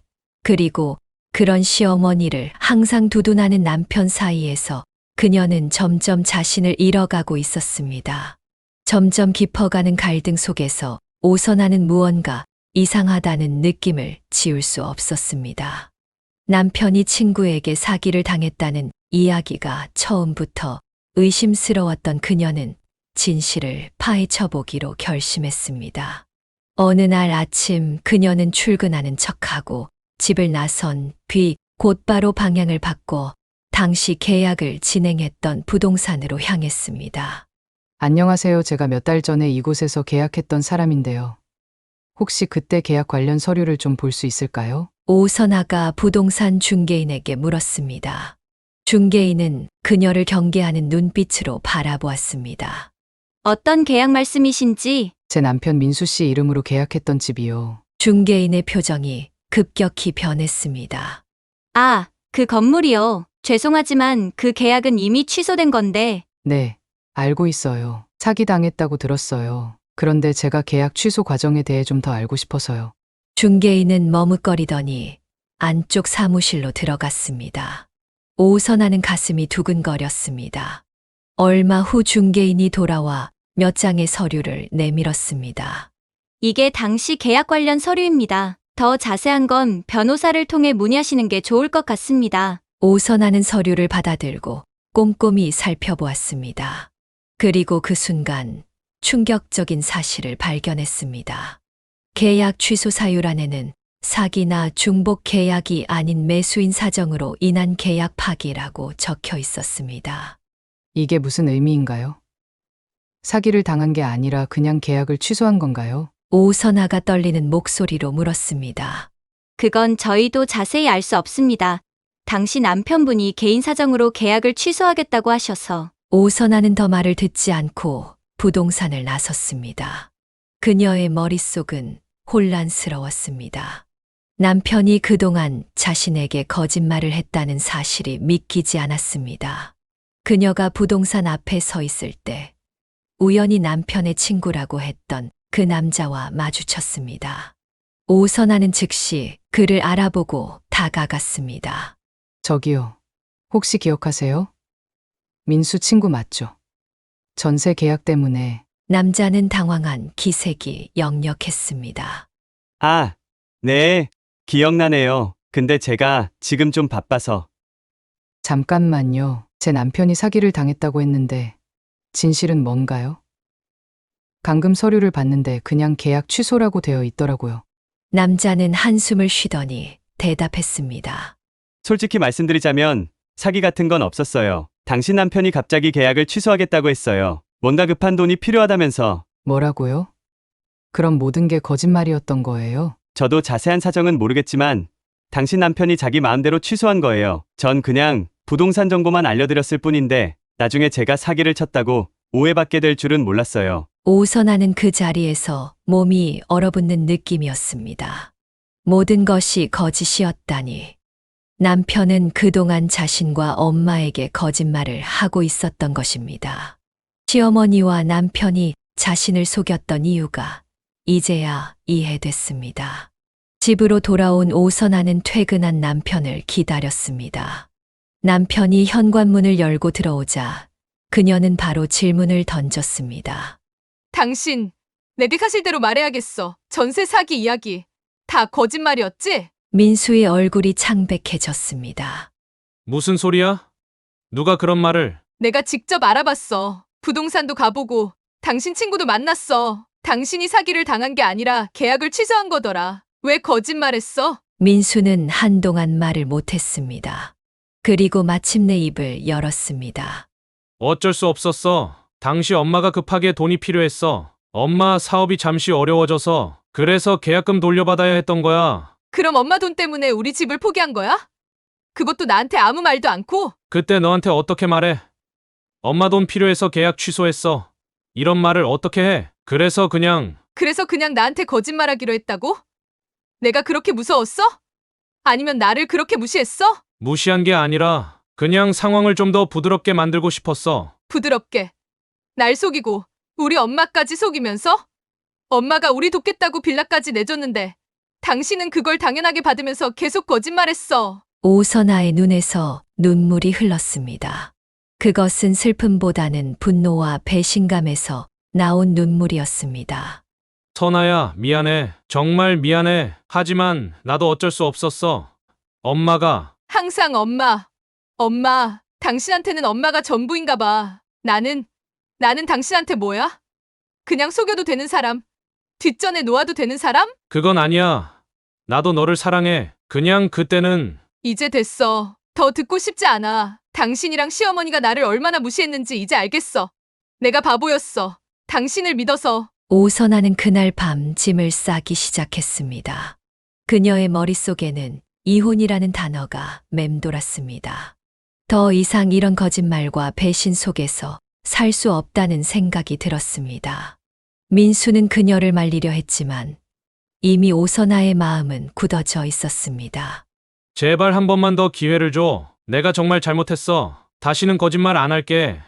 그리고 그런 시어머니를 항상 두둔하는 남편 사이에서 그녀는 점점 자신을 잃어가고 있었습니다. 점점 깊어가는 갈등 속에서 오선아는 무언가 이상하다는 느낌을 지울 수 없었습니다. 남편이 친구에게 사기를 당했다는 이야기가 처음부터 의심스러웠던 그녀는 진실을 파헤쳐보기로 결심했습니다. 어느 날 아침 그녀는 출근하는 척하고 집을 나선 뒤 곧바로 방향을 바꿔 당시 계약을 진행했던 부동산으로 향했습니다. 안녕하세요. 제가 몇 달 전에 이곳에서 계약했던 사람인데요. 혹시 그때 계약 관련 서류를 좀 볼 수 있을까요? 오선아가 부동산 중개인에게 물었습니다. 중개인은 그녀를 경계하는 눈빛으로 바라보았습니다. 어떤 계약 말씀이신지. 제 남편 민수 씨 이름으로 계약했던 집이요. 중개인의 표정이 급격히 변했습니다. 아, 그 건물이요. 죄송하지만 그 계약은 이미 취소된 건데. 네, 알고 있어요. 사기당했다고 들었어요. 그런데 제가 계약 취소 과정에 대해 좀 더 알고 싶어서요. 중개인은 머뭇거리더니 안쪽 사무실로 들어갔습니다. 오선아는 가슴이 두근거렸습니다. 얼마 후 중개인이 돌아와 몇 장의 서류를 내밀었습니다. 이게 당시 계약 관련 서류입니다. 더 자세한 건 변호사를 통해 문의하시는 게 좋을 것 같습니다. 오선아는 서류를 받아들고 꼼꼼히 살펴보았습니다. 그리고 그 순간 충격적인 사실을 발견했습니다. 계약 취소 사유란에는 사기나 중복 계약이 아닌 매수인 사정으로 인한 계약 파기라고 적혀 있었습니다. 이게 무슨 의미인가요? 사기를 당한 게 아니라 그냥 계약을 취소한 건가요? 오선아가 떨리는 목소리로 물었습니다. 그건 저희도 자세히 알 수 없습니다. 당시 남편분이 개인 사정으로 계약을 취소하겠다고 하셔서. 오선아는 더 말을 듣지 않고 부동산을 나섰습니다. 그녀의 머릿속은 혼란스러웠습니다. 남편이 그동안 자신에게 거짓말을 했다는 사실이 믿기지 않았습니다. 그녀가 부동산 앞에 서 있을 때 우연히 남편의 친구라고 했던 그 남자와 마주쳤습니다. 오선아는 즉시 그를 알아보고 다가갔습니다. 저기요. 혹시 기억하세요? 민수 친구 맞죠? 전세 계약 때문에. 남자는 당황한 기색이 역력했습니다. 아, 네, 기억나네요. 근데 제가 지금 좀 바빠서. 잠깐만요. 제 남편이 사기를 당했다고 했는데 진실은 뭔가요? 감금 서류를 봤는데 그냥 계약 취소라고 되어 있더라고요. 남자는 한숨을 쉬더니 대답했습니다. 솔직히 말씀드리자면 사기 같은 건 없었어요. 당신 남편이 갑자기 계약을 취소하겠다고 했어요. 뭔가 급한 돈이 필요하다면서. 뭐라고요? 그럼 모든 게 거짓말이었던 거예요? 저도 자세한 사정은 모르겠지만 당신 남편이 자기 마음대로 취소한 거예요. 전 그냥 부동산 정보만 알려드렸을 뿐인데 나중에 제가 사기를 쳤다고 오해받게 될 줄은 몰랐어요. 오선아는 그 자리에서 몸이 얼어붙는 느낌이었습니다. 모든 것이 거짓이었다니. 남편은 그동안 자신과 엄마에게 거짓말을 하고 있었던 것입니다. 시어머니와 남편이 자신을 속였던 이유가 이제야 이해됐습니다. 집으로 돌아온 오선아는 퇴근한 남편을 기다렸습니다. 남편이 현관문을 열고 들어오자 그녀는 바로 질문을 던졌습니다. 당신, 내게 사실대로 말해야겠어. 전세 사기 이야기. 다 거짓말이었지? 민수의 얼굴이 창백해졌습니다. 무슨 소리야? 누가 그런 말을? 내가 직접 알아봤어. 부동산도 가보고 당신 친구도 만났어. 당신이 사기를 당한 게 아니라 계약을 취소한 거더라. 왜 거짓말했어? 민수는 한동안 말을 못했습니다. 그리고 마침내 입을 열었습니다. 어쩔 수 없었어. 당시 엄마가 급하게 돈이 필요했어. 엄마 사업이 잠시 어려워져서 그래서 계약금 돌려받아야 했던 거야. 그럼 엄마 돈 때문에 우리 집을 포기한 거야? 그것도 나한테 아무 말도 않고? 그때 너한테 어떻게 말해? 엄마 돈 필요해서 계약 취소했어. 이런 말을 어떻게 해? 그래서 그냥 나한테 거짓말하기로 했다고? 내가 그렇게 무서웠어? 아니면 나를 그렇게 무시했어? 무시한 게 아니라 그냥 상황을 좀 더 부드럽게 만들고 싶었어. 부드럽게. 날 속이고 우리 엄마까지 속이면서? 엄마가 우리 돕겠다고 빌라까지 내줬는데 당신은 그걸 당연하게 받으면서 계속 거짓말했어. 오선아의 눈에서 눈물이 흘렀습니다. 그것은 슬픔보다는 분노와 배신감에서 나온 눈물이었습니다. 선아야, 미안해. 정말 미안해. 하지만 나도 어쩔 수 없었어. 엄마가 항상 엄마. 당신한테는 엄마가 전부인가 봐. 나는 당신한테 뭐야? 그냥 속여도 되는 사람? 뒷전에 놓아도 되는 사람? 그건 아니야. 나도 너를 사랑해. 그냥 그때는 이제 됐어. 더 듣고 싶지 않아. 당신이랑 시어머니가 나를 얼마나 무시했는지 이제 알겠어. 내가 바보였어. 당신을 믿어서. 오선아는 그날 밤 짐을 싸기 시작했습니다. 그녀의 머릿속에는 이혼이라는 단어가 맴돌았습니다. 더 이상 이런 거짓말과 배신 속에서 살 수 없다는 생각이 들었습니다. 민수는 그녀를 말리려 했지만 이미 오선아의 마음은 굳어져 있었습니다. 제발 한 번만 더 기회를 줘. 내가 정말 잘못했어. 다시는 거짓말 안 할게.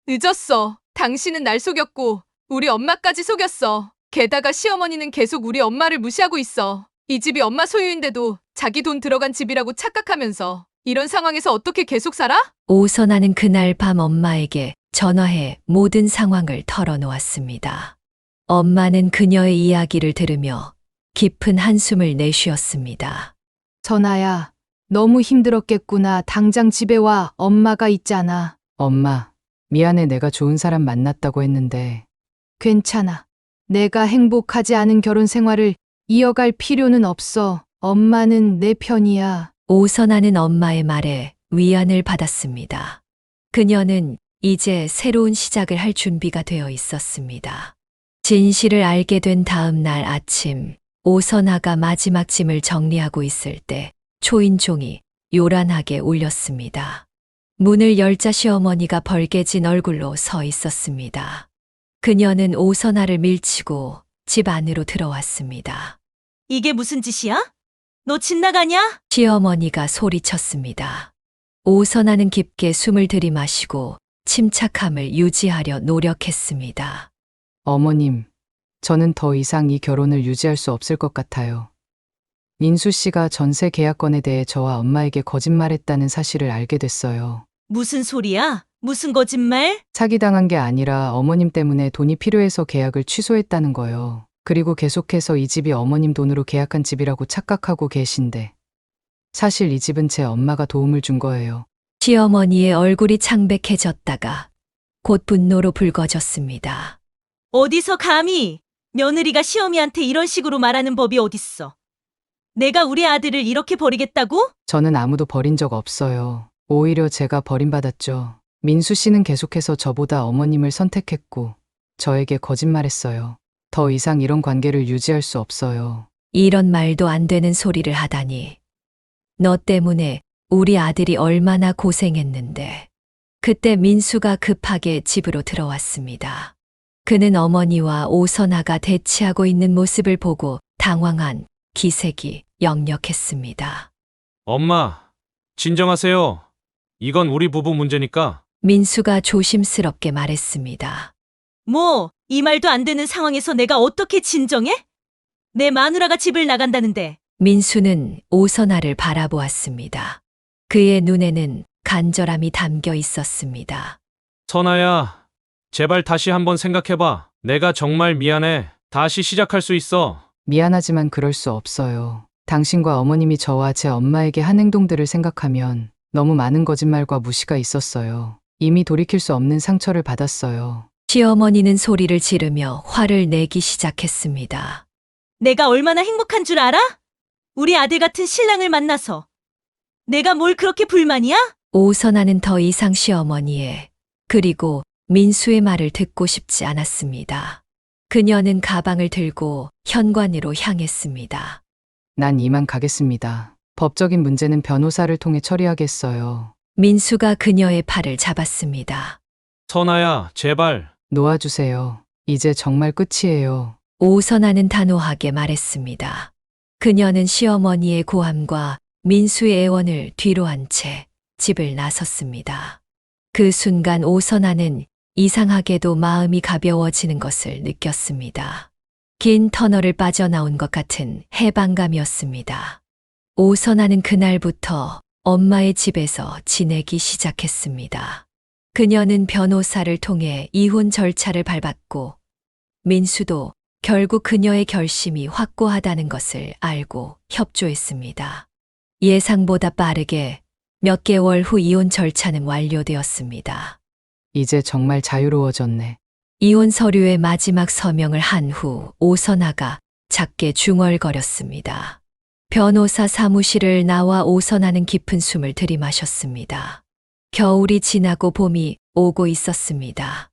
늦었어. 당신은 날 속였고 우리 엄마까지 속였어. 게다가 시어머니는 계속 우리 엄마를 무시하고 있어. 이 집이 엄마 소유인데도 자기 돈 들어간 집이라고 착각하면서 이런 상황에서 어떻게 계속 살아? 오선아는 그날 밤 엄마에게 전화해 모든 상황을 털어놓았습니다. 엄마는 그녀의 이야기를 들으며 깊은 한숨을 내쉬었습니다. 선아야, 너무 힘들었겠구나. 당장 집에 와. 엄마가 있잖아. 엄마, 미안해. 내가 좋은 사람 만났다고 했는데. 괜찮아. 내가 행복하지 않은 결혼 생활을 이어갈 필요는 없어. 엄마는 내 편이야. 오선아는 엄마의 말에 위안을 받았습니다. 그녀는 이제 새로운 시작을 할 준비가 되어 있었습니다. 진실을 알게 된 다음 날 아침, 오선아가 마지막 짐을 정리하고 있을 때 초인종이 요란하게 울렸습니다. 문을 열자 시어머니가 벌개진 얼굴로 서 있었습니다. 그녀는 오선아를 밀치고 집 안으로 들어왔습니다. 이게 무슨 짓이야? 너 집 나가냐? 시어머니가 소리쳤습니다. 오선아는 깊게 숨을 들이마시고 침착함을 유지하려 노력했습니다. 어머님, 저는 더 이상 이 결혼을 유지할 수 없을 것 같아요. 민수 씨가 전세 계약건에 대해 저와 엄마에게 거짓말했다는 사실을 알게 됐어요. 무슨 소리야? 무슨 거짓말? 사기당한 게 아니라 어머님 때문에 돈이 필요해서 계약을 취소했다는 거요. 그리고 계속해서 이 집이 어머님 돈으로 계약한 집이라고 착각하고 계신데 사실 이 집은 제 엄마가 도움을 준 거예요. 시어머니의 얼굴이 창백해졌다가 곧 분노로 붉어졌습니다. 어디서 감히 며느리가 시어미한테 이런 식으로 말하는 법이 어딨어? 내가 우리 아들을 이렇게 버리겠다고? 저는 아무도 버린 적 없어요. 오히려 제가 버림받았죠. 민수 씨는 계속해서 저보다 어머님을 선택했고 저에게 거짓말했어요. 더 이상 이런 관계를 유지할 수 없어요. 이런 말도 안 되는 소리를 하다니. 너 때문에 우리 아들이 얼마나 고생했는데. 그때 민수가 급하게 집으로 들어왔습니다. 그는 어머니와 오선아가 대치하고 있는 모습을 보고 당황한 기색이 역력했습니다. 엄마, 진정하세요. 이건 우리 부부 문제니까. 민수가 조심스럽게 말했습니다. 뭐, 이 말도 안 되는 상황에서 내가 어떻게 진정해? 내 마누라가 집을 나간다는데. 민수는 오선아를 바라보았습니다. 그의 눈에는 간절함이 담겨 있었습니다. 선아야, 제발 다시 한번 생각해봐. 내가 정말 미안해. 다시 시작할 수 있어. 미안하지만 그럴 수 없어요. 당신과 어머님이 저와 제 엄마에게 한 행동들을 생각하면 너무 많은 거짓말과 무시가 있었어요. 이미 돌이킬 수 없는 상처를 받았어요. 시어머니는 소리를 지르며 화를 내기 시작했습니다. 내가 얼마나 행복한 줄 알아? 우리 아들 같은 신랑을 만나서. 내가 뭘 그렇게 불만이야? 오선아는 더 이상 시어머니의 그리고 민수의 말을 듣고 싶지 않았습니다. 그녀는 가방을 들고 현관으로 향했습니다. 난 이만 가겠습니다. 법적인 문제는 변호사를 통해 처리하겠어요. 민수가 그녀의 팔을 잡았습니다. 선아야, 제발. 놓아주세요. 이제 정말 끝이에요. 오선아는 단호하게 말했습니다. 그녀는 시어머니의 고함과 민수의 애원을 뒤로 한 채 집을 나섰습니다. 그 순간 오선아는 이상하게도 마음이 가벼워지는 것을 느꼈습니다. 긴 터널을 빠져나온 것 같은 해방감이었습니다. 오선아는 그날부터 엄마의 집에서 지내기 시작했습니다. 그녀는 변호사를 통해 이혼 절차를 밟았고 민수도 결국 그녀의 결심이 확고하다는 것을 알고 협조했습니다. 예상보다 빠르게 몇 개월 후 이혼 절차는 완료되었습니다. 이제 정말 자유로워졌네. 이혼 서류의 마지막 서명을 한 후 오선아가 작게 중얼거렸습니다. 변호사 사무실을 나와 오선아는 깊은 숨을 들이마셨습니다. 겨울이 지나고 봄이 오고 있었습니다.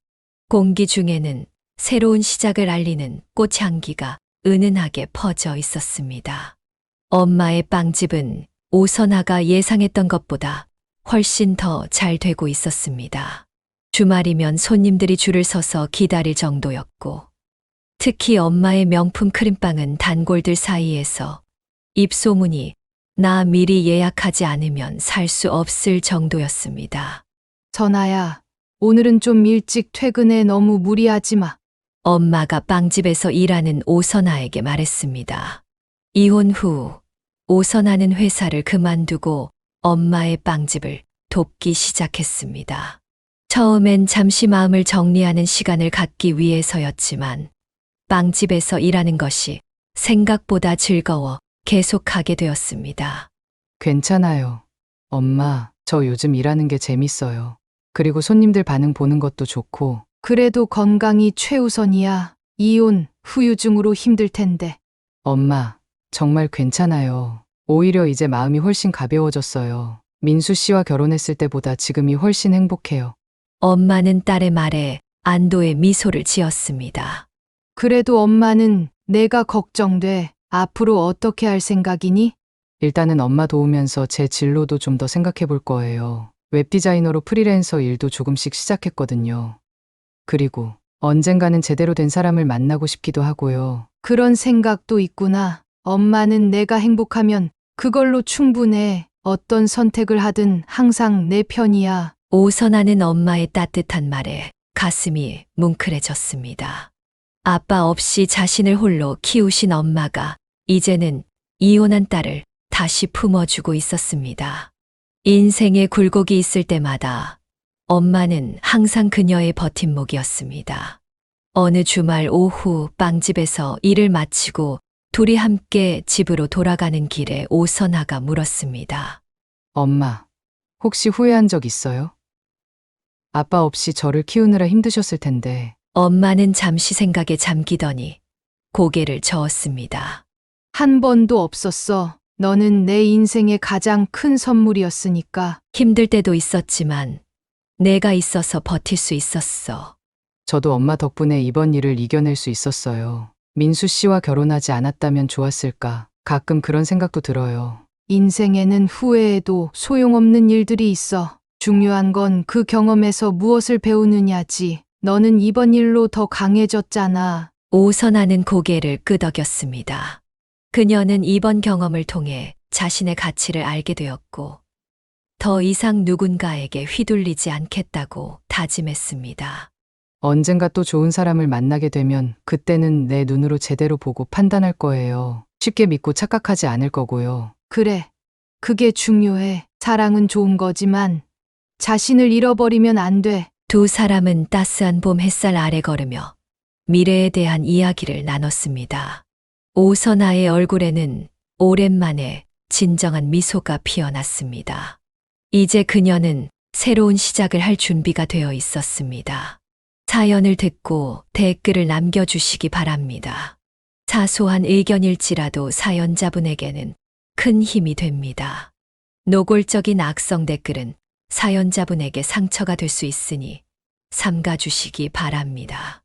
공기 중에는 새로운 시작을 알리는 꽃향기가 은은하게 퍼져 있었습니다. 엄마의 빵집은 오선아가 예상했던 것보다 훨씬 더 잘 되고 있었습니다. 주말이면 손님들이 줄을 서서 기다릴 정도였고, 특히 엄마의 명품 크림빵은 단골들 사이에서 입소문이 나 미리 예약하지 않으면 살 수 없을 정도였습니다. 선아야, 오늘은 좀 일찍 퇴근해. 너무 무리하지 마. 엄마가 빵집에서 일하는 오선아에게 말했습니다. 이혼 후 오선아는 회사를 그만두고 엄마의 빵집을 돕기 시작했습니다. 처음엔 잠시 마음을 정리하는 시간을 갖기 위해서였지만 빵집에서 일하는 것이 생각보다 즐거워 계속하게 되었습니다. 괜찮아요. 엄마, 저 요즘 일하는 게 재밌어요. 그리고 손님들 반응 보는 것도 좋고. 그래도 건강이 최우선이야. 이혼, 후유증으로 힘들 텐데. 엄마, 정말 괜찮아요. 오히려 이제 마음이 훨씬 가벼워졌어요. 민수 씨와 결혼했을 때보다 지금이 훨씬 행복해요. 엄마는 딸의 말에 안도의 미소를 지었습니다. 그래도 엄마는 내가 걱정돼. 앞으로 어떻게 할 생각이니? 일단은 엄마 도우면서 제 진로도 좀 더 생각해 볼 거예요. 웹디자이너로 프리랜서 일도 조금씩 시작했거든요. 그리고 언젠가는 제대로 된 사람을 만나고 싶기도 하고요. 그런 생각도 있구나. 엄마는 내가 행복하면 그걸로 충분해. 어떤 선택을 하든 항상 내 편이야. 오선아는 엄마의 따뜻한 말에 가슴이 뭉클해졌습니다. 아빠 없이 자신을 홀로 키우신 엄마가 이제는 이혼한 딸을 다시 품어주고 있었습니다. 인생에 굴곡이 있을 때마다 엄마는 항상 그녀의 버팀목이었습니다. 어느 주말 오후 빵집에서 일을 마치고 둘이 함께 집으로 돌아가는 길에 오선아가 물었습니다. 엄마, 혹시 후회한 적 있어요? 아빠 없이 저를 키우느라 힘드셨을 텐데. 엄마는 잠시 생각에 잠기더니 고개를 저었습니다. 한 번도 없었어. 너는 내 인생의 가장 큰 선물이었으니까. 힘들 때도 있었지만 내가 있어서 버틸 수 있었어. 저도 엄마 덕분에 이번 일을 이겨낼 수 있었어요. 민수 씨와 결혼하지 않았다면 좋았을까. 가끔 그런 생각도 들어요. 인생에는 후회해도 소용없는 일들이 있어. 중요한 건 그 경험에서 무엇을 배우느냐지. 너는 이번 일로 더 강해졌잖아. 오선아는 고개를 끄덕였습니다. 그녀는 이번 경험을 통해 자신의 가치를 알게 되었고 더 이상 누군가에게 휘둘리지 않겠다고 다짐했습니다. 언젠가 또 좋은 사람을 만나게 되면 그때는 내 눈으로 제대로 보고 판단할 거예요. 쉽게 믿고 착각하지 않을 거고요. 그래. 그게 중요해. 사랑은 좋은 거지만 자신을 잃어버리면 안 돼. 두 사람은 따스한 봄 햇살 아래 걸으며 미래에 대한 이야기를 나눴습니다. 오선아의 얼굴에는 오랜만에 진정한 미소가 피어났습니다. 이제 그녀는 새로운 시작을 할 준비가 되어 있었습니다. 사연을 듣고 댓글을 남겨주시기 바랍니다. 사소한 의견일지라도 사연자분에게는 큰 힘이 됩니다. 노골적인 악성 댓글은 사연자분에게 상처가 될 수 있으니 삼가주시기 바랍니다.